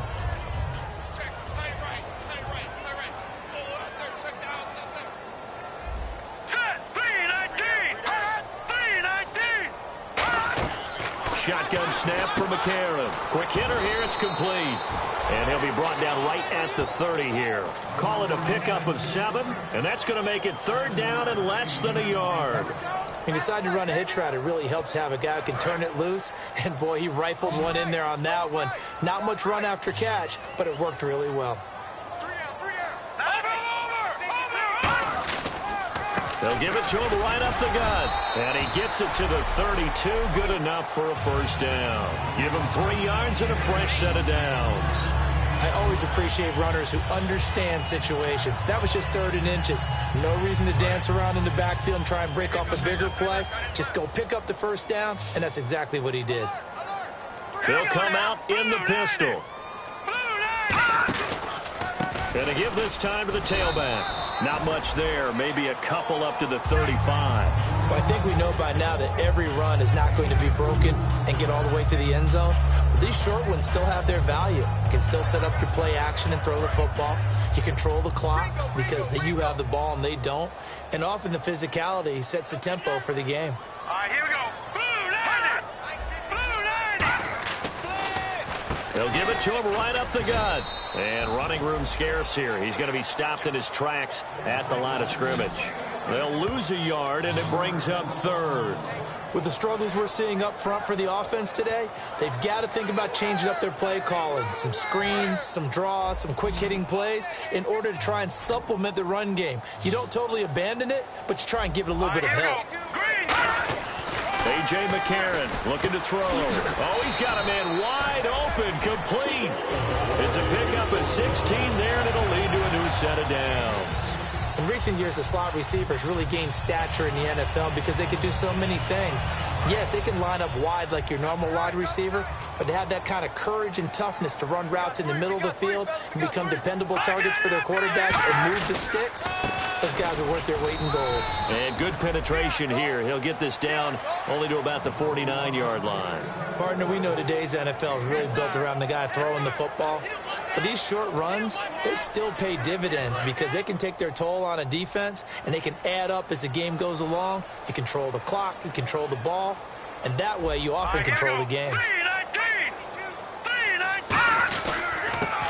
Set, 3, 19. shotgun snap for McCarron. Quick hitter here. It's complete. And he'll be brought down right at the 30 here. Call it a pickup of 7, and that's going to make it 3rd down and less than a yard. He decided to run a hitch route. It really helps to have a guy who can turn it loose. And, boy, he rifled one in there on that one. Not much run after catch, but it worked really well. They'll give it to him right up the gut. And he gets it to the 32. Good enough for a 1st down. Give him 3 yards and a fresh set of downs. I always appreciate runners who understand situations. That was just 3rd and inches. No reason to dance around in the backfield and try and break off a bigger play. Just go pick up the 1st down, and that's exactly what he did. They'll come out in the pistol. And to give this time to the tailback. Not much there. Maybe a couple up to the 35. Well, I think we know by now that every run is not going to be broken and get all the way to the end zone. But these short ones still have their value. You can still set up your play action and throw the football. You control the clock because you have the ball and they don't. And often the physicality sets the tempo for the game. All right, here we go. They'll give it to him right up the gut. And running room scarce here. He's going to be stopped in his tracks at the line of scrimmage. They'll lose a yard, and it brings up 3rd. With the struggles we're seeing up front for the offense today, they've got to think about changing up their play calling. Some screens, some draws, some quick-hitting plays in order to try and supplement the run game. You don't totally abandon it, but you try and give it a little bit of help. A.J. McCarron looking to throw. Oh, he's got a man wide open, complete. It's a pickup of 16 there, and it'll lead to a new set of downs. In recent years, the slot receivers really gained stature in the NFL because they can do so many things. Yes, they can line up wide like your normal wide receiver, but to have that kind of courage and toughness to run routes in the middle of the field and become dependable targets for their quarterbacks and move the sticks, those guys are worth their weight in gold. And good penetration here. He'll get this down only to about the 49-yard line. Partner, we know today's NFL is really built around the guy throwing the football. But these short runs, they still pay dividends because they can take their toll on a defense and they can add up as the game goes along. You control the clock, you control the ball, and that way you often control the game.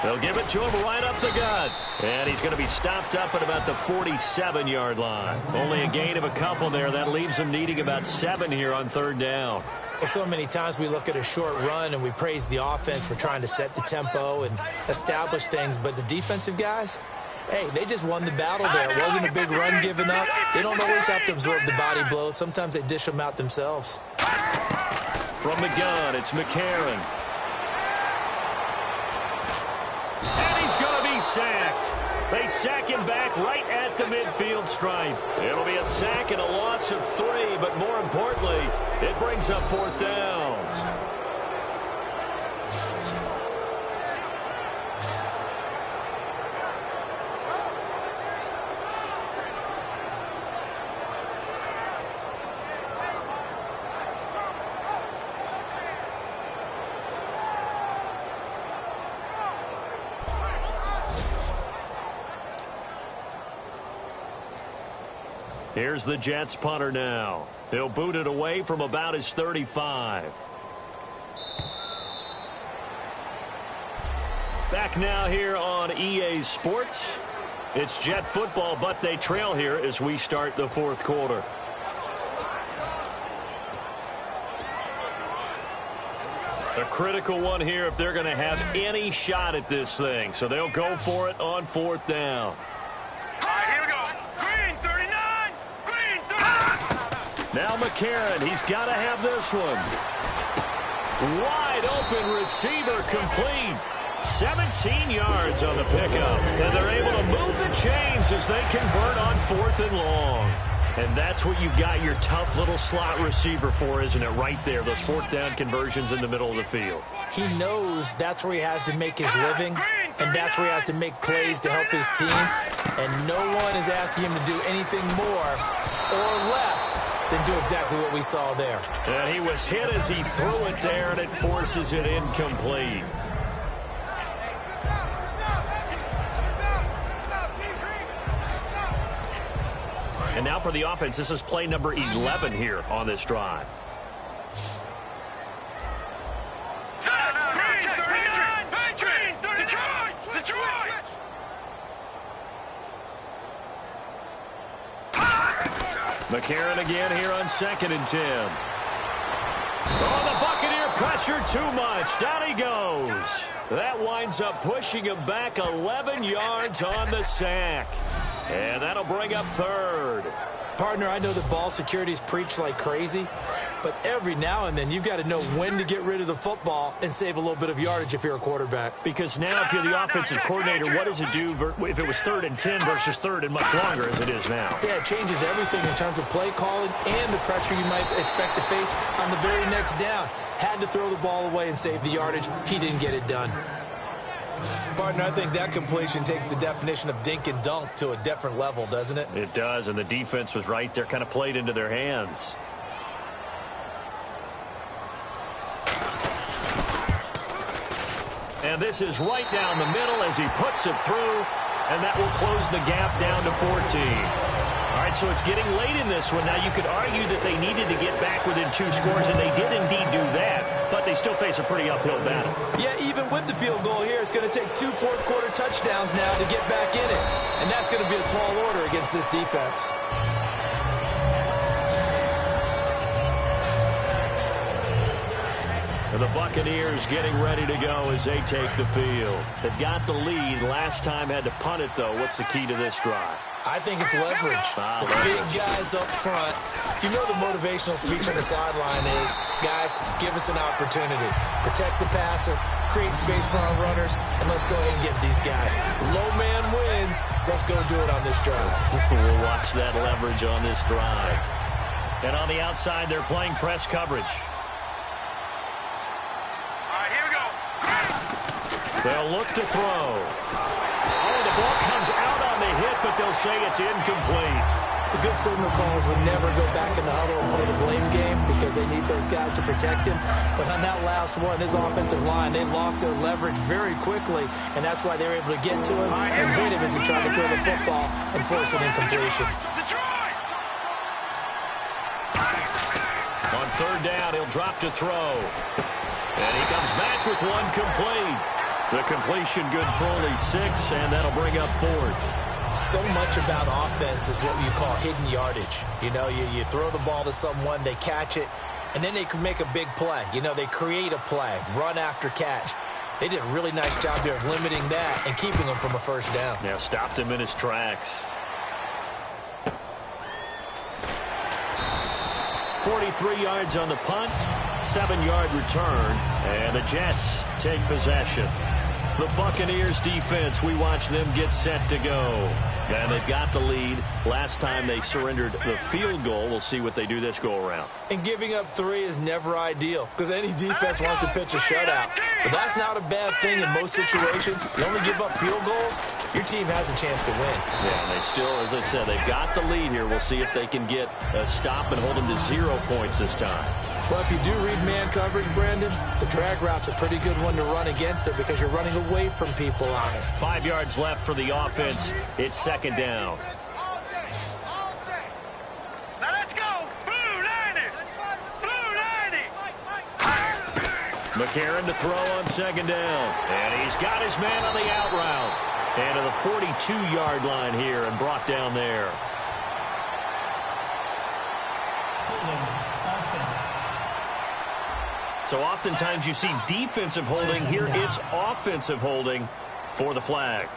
They'll give it to him right up the gut. And he's going to be stopped up at about the 47-yard line. Only a gain of a couple there. That leaves him needing about 7 here on 3rd down. Well, so many times we look at a short run and we praise the offense for trying to set the tempo and establish things. But the defensive guys, hey, they just won the battle there. It wasn't a big run given up. They don't always have to absorb the body blows. Sometimes they dish them out themselves. From the gun, it's McCarron. And he's going to be sacked. They sack him back right at the midfield stripe. It'll be a sack and a loss of 3, but more importantly, it brings up 4th down. Here's the Jets punter now. He'll boot it away from about his 35. Back now here on EA Sports. It's Jet football, but they trail here as we start the 4th quarter. A critical one here if they're going to have any shot at this thing. So they'll go for it on 4th down. Now McCarron, he's got to have this one. Wide open receiver complete. 17 yards on the pickup. And they're able to move the chains as they convert on 4th and long. And that's what you've got your tough little slot receiver for, isn't it? Right there, those 4th down conversions in the middle of the field. He knows that's where he has to make his living, and that's where he has to make plays to help his team. And no one is asking him to do anything more or less than do exactly what we saw there. And he was hit as he threw it there, and it forces it incomplete. And now for the offense, this is play number 11 here on this drive. McCarron again here on 2nd and 10. Oh, the Buccaneer pressure too much. Down he goes. That winds up pushing him back 11 yards on the sack. And that'll bring up 3rd. Partner, I know the ball security's preached like crazy, but every now and then you've got to know when to get rid of the football and save a little bit of yardage if you're a quarterback. Because now if you're the offensive coordinator, what does it do if it was 3rd and 10 versus 3rd and much longer as it is now? Yeah, it changes everything in terms of play calling and the pressure you might expect to face on the very next down. Had to throw the ball away and save the yardage. He didn't get it done. Partner, I think that completion takes the definition of dink and dunk to a different level, doesn't it? It does, and the defense was right there, kind of played into their hands. And this is right down the middle as he puts it through, and that will close the gap down to 14. All right, so it's getting late in this one. Now, you could argue that they needed to get back within 2 scores, and they did indeed do that, but they still face a pretty uphill battle. Yeah, even with the field goal here, it's going to take 2 fourth-quarter touchdowns now to get back in it, and that's going to be a tall order against this defense. And the Buccaneers getting ready to go as they take the field. They've got the lead. Last time had to punt it, though. What's the key to this drive? I think it's leverage. The big guys up front. You know the motivational speech on the sideline is, guys, give us an opportunity. Protect the passer, create space for our runners, and let's go ahead and get these guys. Low man wins. Let's go do it on this drive. We'll watch that leverage on this drive. And on the outside, they're playing press coverage. They'll look to throw. Oh, the ball comes out on the hit, but they'll say it's incomplete. The good signal callers would never go back in the huddle and play the blame game because they need those guys to protect him. But on that last one, his offensive line, they lost their leverage very quickly, and that's why they were able to get to him and hit him as he tried to throw the football and force an incompletion. On 3rd down, he'll drop to throw. And he comes back with one complete. The completion good for only 6, and that'll bring up 4th. So much about offense is what you call hidden yardage. You know, you throw the ball to someone, they catch it, and then they can make a big play. You know, they create a play, run after catch. They did a really nice job there of limiting that and keeping him from a 1st down. Yeah, stopped him in his tracks. 43 yards on the punt, 7-yard return, and the Jets take possession. The Buccaneers defense, we watch them get set to go. And they've got the lead. Last time they surrendered the field goal. We'll see what they do this go around. And giving up 3 is never ideal because any defense wants to pitch a shutout. But that's not a bad thing in most situations. You only give up field goals, your team has a chance to win. Yeah, and they still, as I said, they've got the lead here. We'll see if they can get a stop and hold them to 0 points this time. Well, if you do read man coverage, Brandon, the drag route's a pretty good one to run against it because you're running away from people on it. 5 yards left for the offense. It's 2nd down. Now let's go. Blue 90. Blue 90. McCarron to throw on 2nd down. And he's got his man on the out route. And to the 42-yard line here and brought down there. So oftentimes you see defensive holding. Here it's offensive holding for the flag.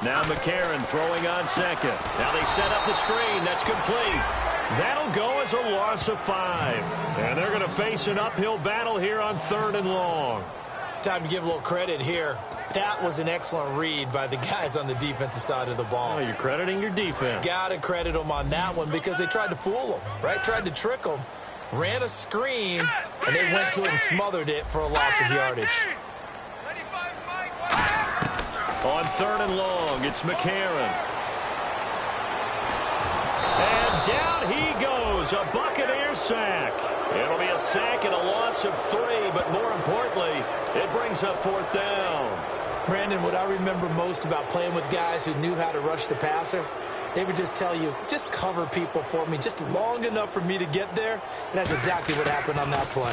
Now McCarron throwing on 2nd. Now they set up the screen. That's complete. That'll go as a loss of 5. And they're going to face an uphill battle here on 3rd and long. Time to give a little credit here. That was an excellent read by the guys on the defensive side of the ball. Oh, you're crediting your defense. Got to credit them on that one because they tried to fool them, right? Tried to trick them, ran a screen, and they went to it and smothered it for a loss of yardage. On 3rd and long, it's McCarron. And down he goes, a Buccaneer sack. It'll be a sack and a loss of 3, but more importantly, it brings up 4th down. Brandon, what I remember most about playing with guys who knew how to rush the passer They would just tell you, just cover people for me, just long enough for me to get there. And that's exactly what happened on that play.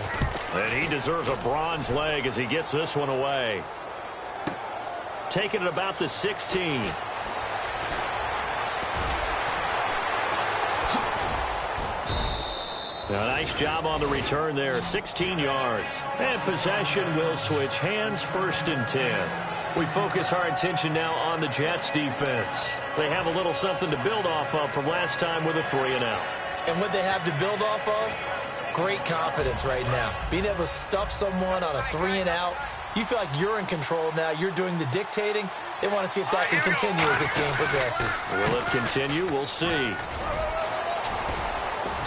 And he deserves a bronze leg as he gets this one away. Taking it about the 16. A nice job on the return there, 16 yards. And possession will switch hands, 1st and 10. We focus our attention now on the Jets defense. They have a little something to build off of from last time with a 3-and-out. And what they have to build off of? Great confidence right now. Being able to stuff someone on a 3-and-out. You feel like you're in control now. You're doing the dictating. They want to see if that can continue as this game progresses. Will it continue? We'll see.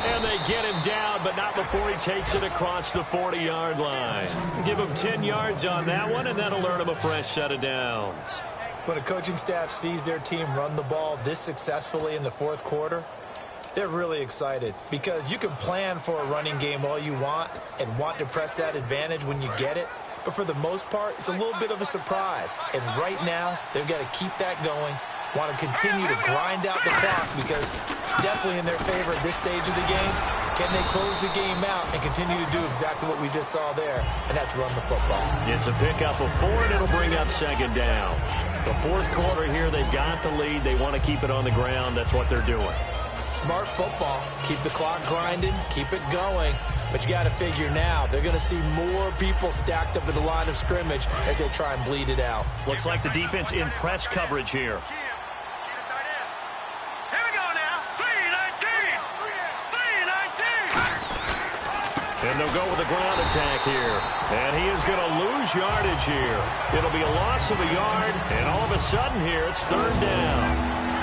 And they get him down, but not before he takes it across the 40-yard line. Give him 10 yards on that one, and that'll earn him a fresh set of downs. When a coaching staff sees their team run the ball this successfully in the 4th quarter, they're really excited because you can plan for a running game all you want and want to press that advantage when you get it. But for the most part, it's a little bit of a surprise. And right now, they've got to keep that going. Want to continue to grind out the clock because it's definitely in their favor at this stage of the game. Can they close the game out and continue to do exactly what we just saw there, and that's run the football? It's a pickup of 4, and it'll bring up 2nd down. The 4th quarter here, they've got the lead. They want to keep it on the ground. That's what they're doing. Smart football. Keep the clock grinding. Keep it going. But you got to figure now, they're going to see more people stacked up at the line of scrimmage as they try and bleed it out. Looks like the defense in press coverage here. And they'll go with a ground attack here. And he is going to lose yardage here. It'll be a loss of a yard, and all of a sudden here, it's 3rd down.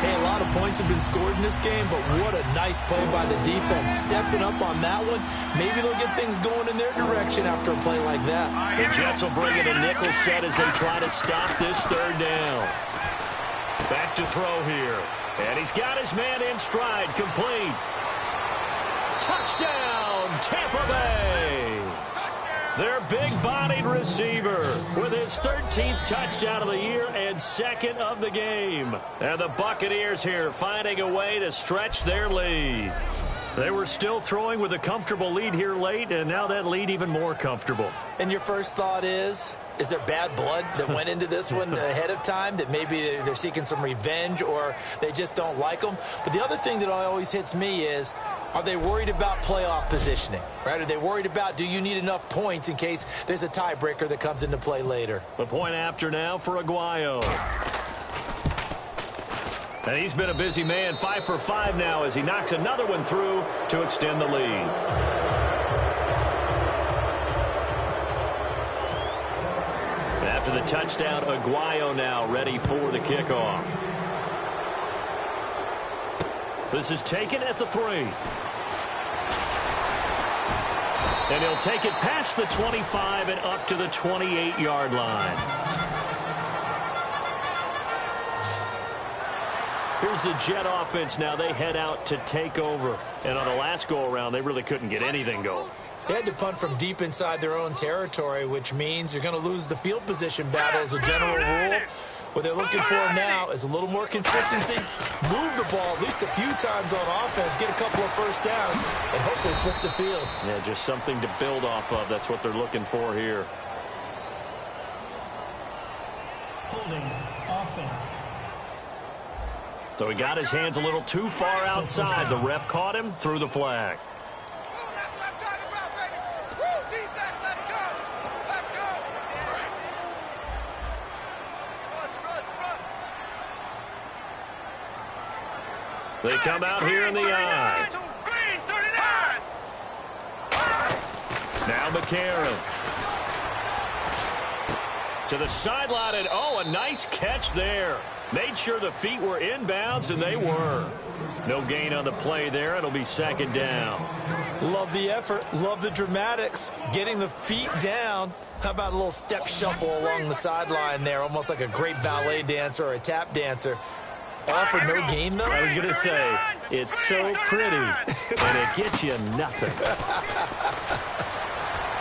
Hey, a lot of points have been scored in this game, but what a nice play by the defense. Stepping up on that one, maybe they'll get things going in their direction after a play like that. The Jets will bring in a nickel set as they try to stop this 3rd down. Back to throw here. And he's got his man in stride, complete. Touchdown, Tampa Bay. Their big-bodied receiver with his 13th touchdown of the year and 2nd of the game. And the Buccaneers here finding a way to stretch their lead. They were still throwing with a comfortable lead here late, and now that lead even more comfortable. And your first thought is there bad blood that went into this one ahead of time, that maybe they're seeking some revenge or they just don't like them? But the other thing that always hits me is, are they worried about playoff positioning? Right? Are they worried about, do you need enough points in case there's a tiebreaker that comes into play later? The point after now for Aguayo. And he's been a busy man, 5 for 5 now as he knocks another one through to extend the lead. After the touchdown, Aguayo now ready for the kickoff. This is taken at the 3. And he'll take it past the 25 and up to the 28-yard line. Here's the Jet offense now. They head out to take over. And on the last go-around, they really couldn't get anything going. They had to punt from deep inside their own territory, which means you're going to lose the field position battle as a general rule. What they're looking for now is a little more consistency, move the ball at least a few times on offense, get a couple of first downs, and hopefully flip the field. Yeah, just something to build off of. That's what they're looking for here. Holding offense. So he got his hands a little too far outside. The ref caught him, threw the flag. They come out here in the eye. Now McCarron. To the sideline, and oh, a nice catch there. Made sure the feet were inbounds, and they were. No gain on the play there. It'll be 2nd down. Love the effort. Love the dramatics. Getting the feet down. How about a little step shuffle along the sideline there, almost like a great ballet dancer or a tap dancer. All for no gain, though? I was going to say, it's so pretty, and it gets you nothing.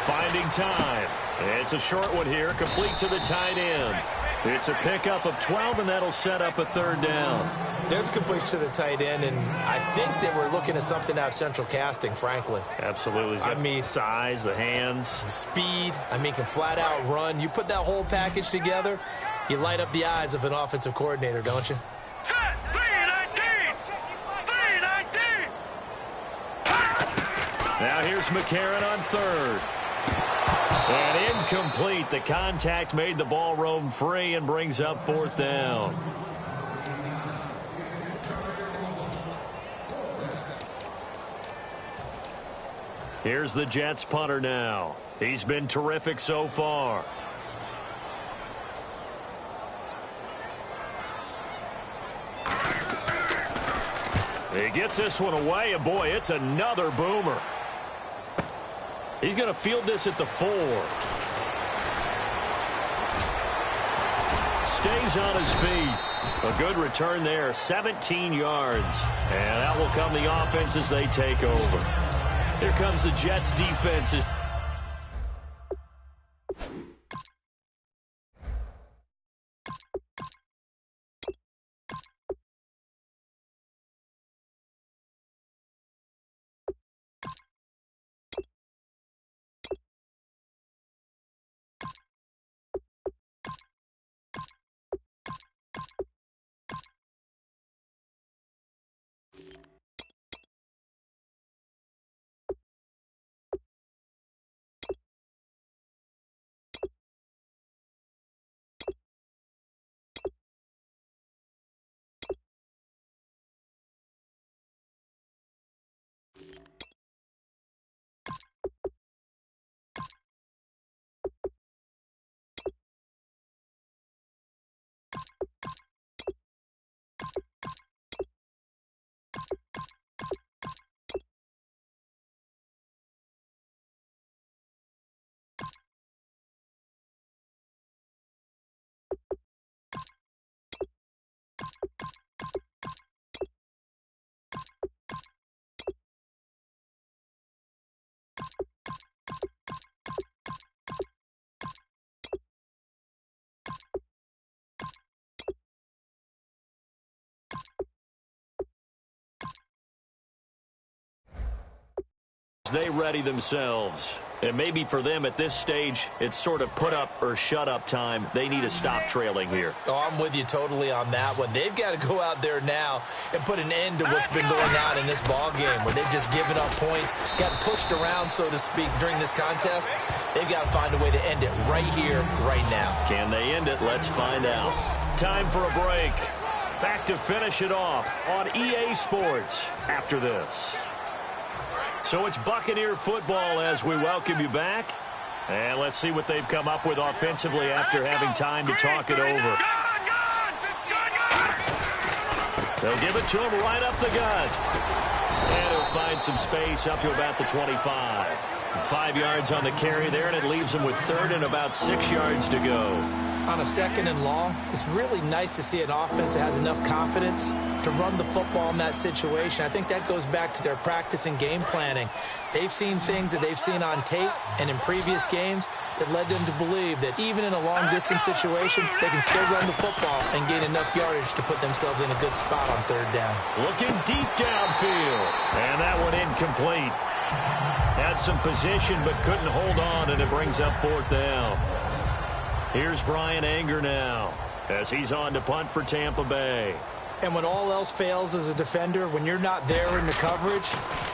Finding time. It's a short one here, complete to the tight end. It's a pickup of 12, and that'll set up a third down. There's completion to the tight end, and I think they were looking at something out of central casting, frankly. Absolutely. I mean, size, the hands. Speed, can flat out run. You put that whole package together, you light up the eyes of an offensive coordinator, don't you? Set! 319! 319! Now here's McCarron on third. And incomplete. The contact made the ball roam free and brings up fourth down. Here's the Jets punter now. He's been terrific so far. He gets this one away, and boy, it's another boomer. He's going to field this at the 4. Stays on his feet. A good return there, 17 yards. And that will come the offense as they take over. Here comes the Jets defense. They ready themselves. And maybe for them at this stage, it's sort of put up or shut up time. They need to stop trailing here. Oh, I'm with you totally on that one. They've got to go out there now and put an end to what's been going on in this ball game where they've just given up points, gotten pushed around, so to speak, during this contest. They've got to find a way to end it right here, right now. Can they end it? Let's find out. Time for a break. Back to finish it off on EA Sports after this. So it's Buccaneer football as we welcome you back. And let's see what they've come up with offensively after having time to talk it over. They'll give it to him right up the gut. And he'll find some space up to about the 25. 5 yards on the carry there, and it leaves him with third and about 6 yards to go. On a second and long, it's really nice to see an offense that has enough confidence to run the football in that situation. I think that goes back to their practice and game planning. They've seen things that they've seen on tape and in previous games that led them to believe that even in a long-distance situation, they can still run the football and gain enough yardage to put themselves in a good spot on third down. Looking deep downfield, and that one incomplete. Had some position but couldn't hold on, and it brings up fourth down. Here's Brian Anger now as he's on to punt for Tampa Bay. And when all else fails as a defender, when you're not there in the coverage,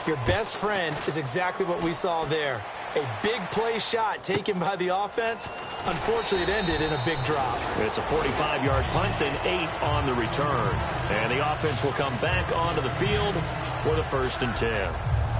your best friend is exactly what we saw there. A big play shot taken by the offense. Unfortunately, it ended in a big drop. It's a 45-yard punt and 8 on the return. And the offense will come back onto the field for the 1st and 10.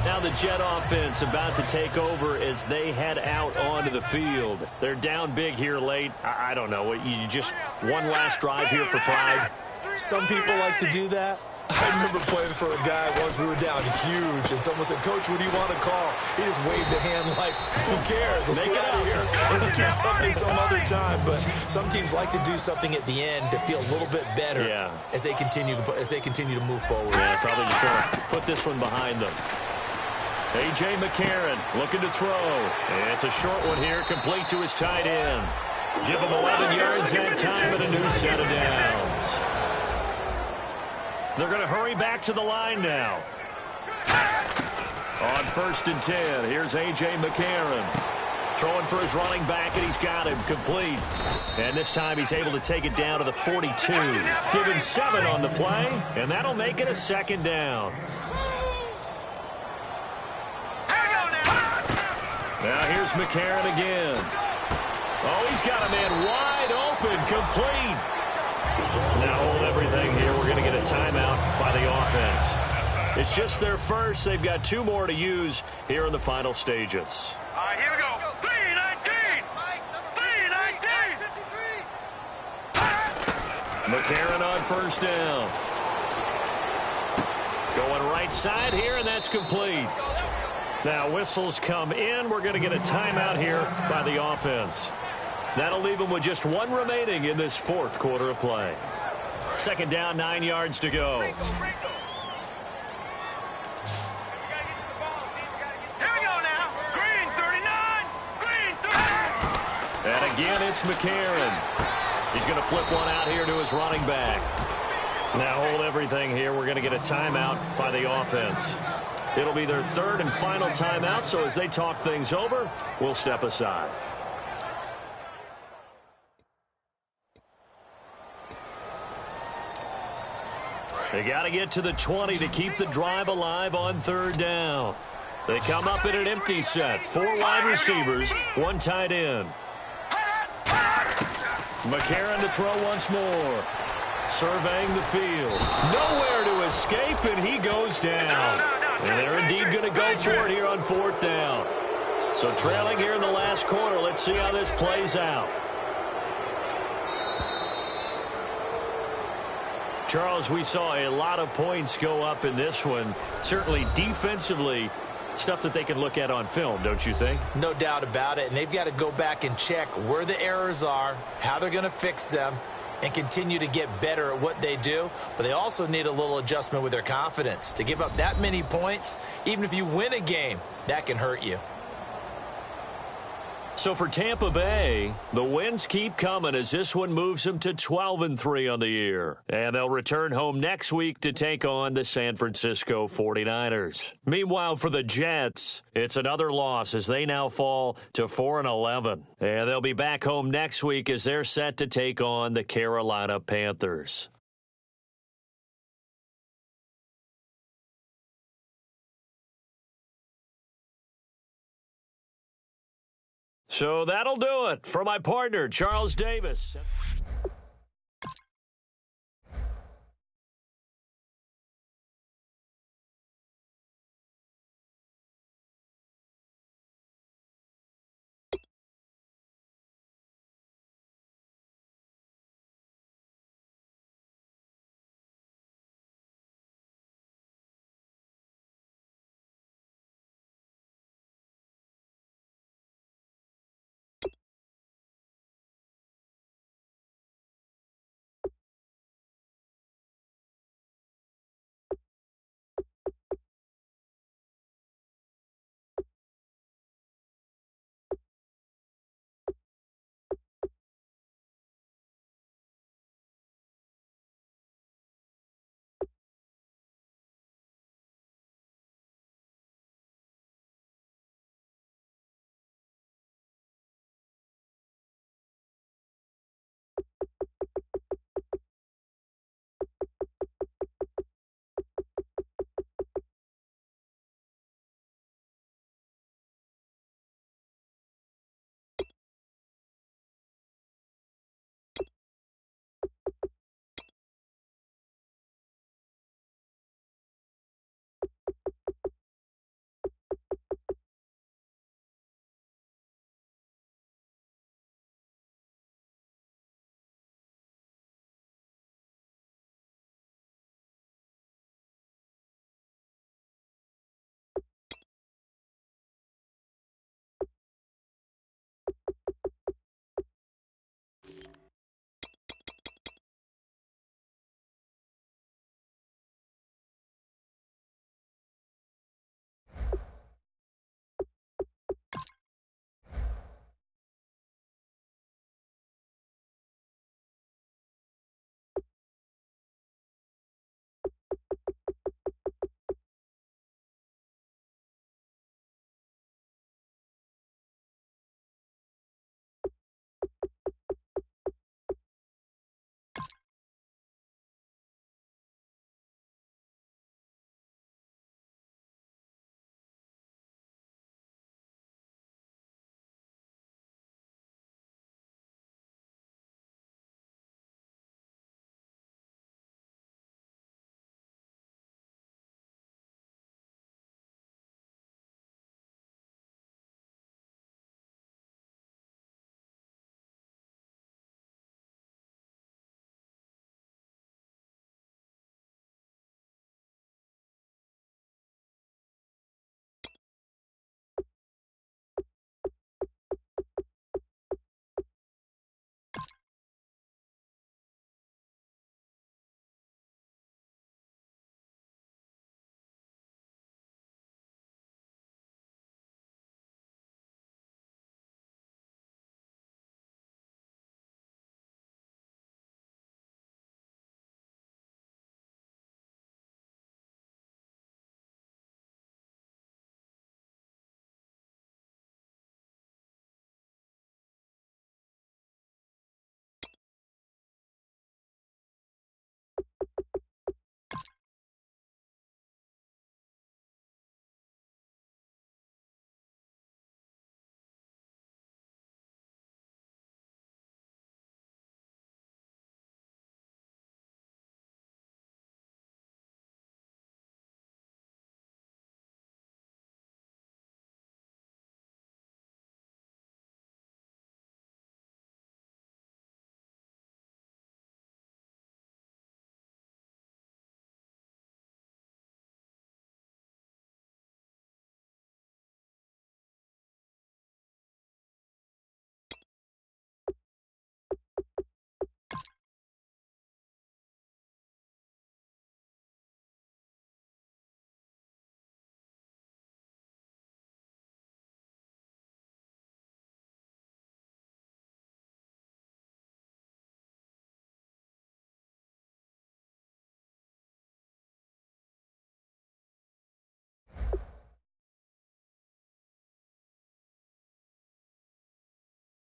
Now the Jet offense about to take over as they head out onto the field. They're down big here late. I don't know. You just one last drive here for pride. Some people like to do that. I remember playing for a guy once. We were down huge, and someone said, "Coach, what do you want to call?" He just waved a hand like, "Who cares? Let's get out of here and do something some other time." But some teams like to do something at the end to feel a little bit better as they continue to move forward. Yeah, probably just want to put this one behind them. A.J. McCarron looking to throw. It's a short one here, complete to his tight end. Give him 11 yards that time and a new set of downs. They're going to hurry back to the line now. On 1st and 10, here's A.J. McCarron. Throwing for his running back, and he's got him complete. And this time he's able to take it down to the 42. Given 7 on the play, and that'll make it a 2nd down. Now here's McCarron again. Oh, he's got a man wide open, complete. Now hold everything here. We're going to get a timeout by the offense. It's just their first. They've got 2 more to use here in the final stages. All right, here we go. 3-19. 3-19. McCarron on 1st down. Going right side here, and that's complete. Now whistles come in. We're going to get a timeout here by the offense. That'll leave them with just 1 remaining in this 4th quarter of play. 2nd down, 9 yards to go. Here we go now. Green 39. Green 39. And again, it's McCarron. He's going to flip one out here to his running back. Now hold everything here. We're going to get a timeout by the offense. It'll be their 3rd and final timeout, so as they talk things over, we'll step aside. They got to get to the 20 to keep the drive alive on 3rd down. They come up in an empty set. 4 wide receivers, 1 tight end. McCarron to throw once more. Surveying the field. Nowhere to escape, and he goes down. And they're indeed going to go for it here on 4th down. So trailing here in the last quarter. Let's see how this plays out. Charles, we saw a lot of points go up in this one. Certainly defensively, stuff that they can look at on film, don't you think? No doubt about it. And they've got to go back and check where the errors are, how they're going to fix them, and continue to get better at what they do. But they also need a little adjustment with their confidence. To give up that many points, even if you win a game, that can hurt you. So for Tampa Bay, the wins keep coming as this one moves them to 12-3 on the year. And they'll return home next week to take on the San Francisco 49ers. Meanwhile, for the Jets, it's another loss as they now fall to 4-11. And they'll be back home next week as they're set to take on the Carolina Panthers. So that'll do it for my partner, Charles Davis.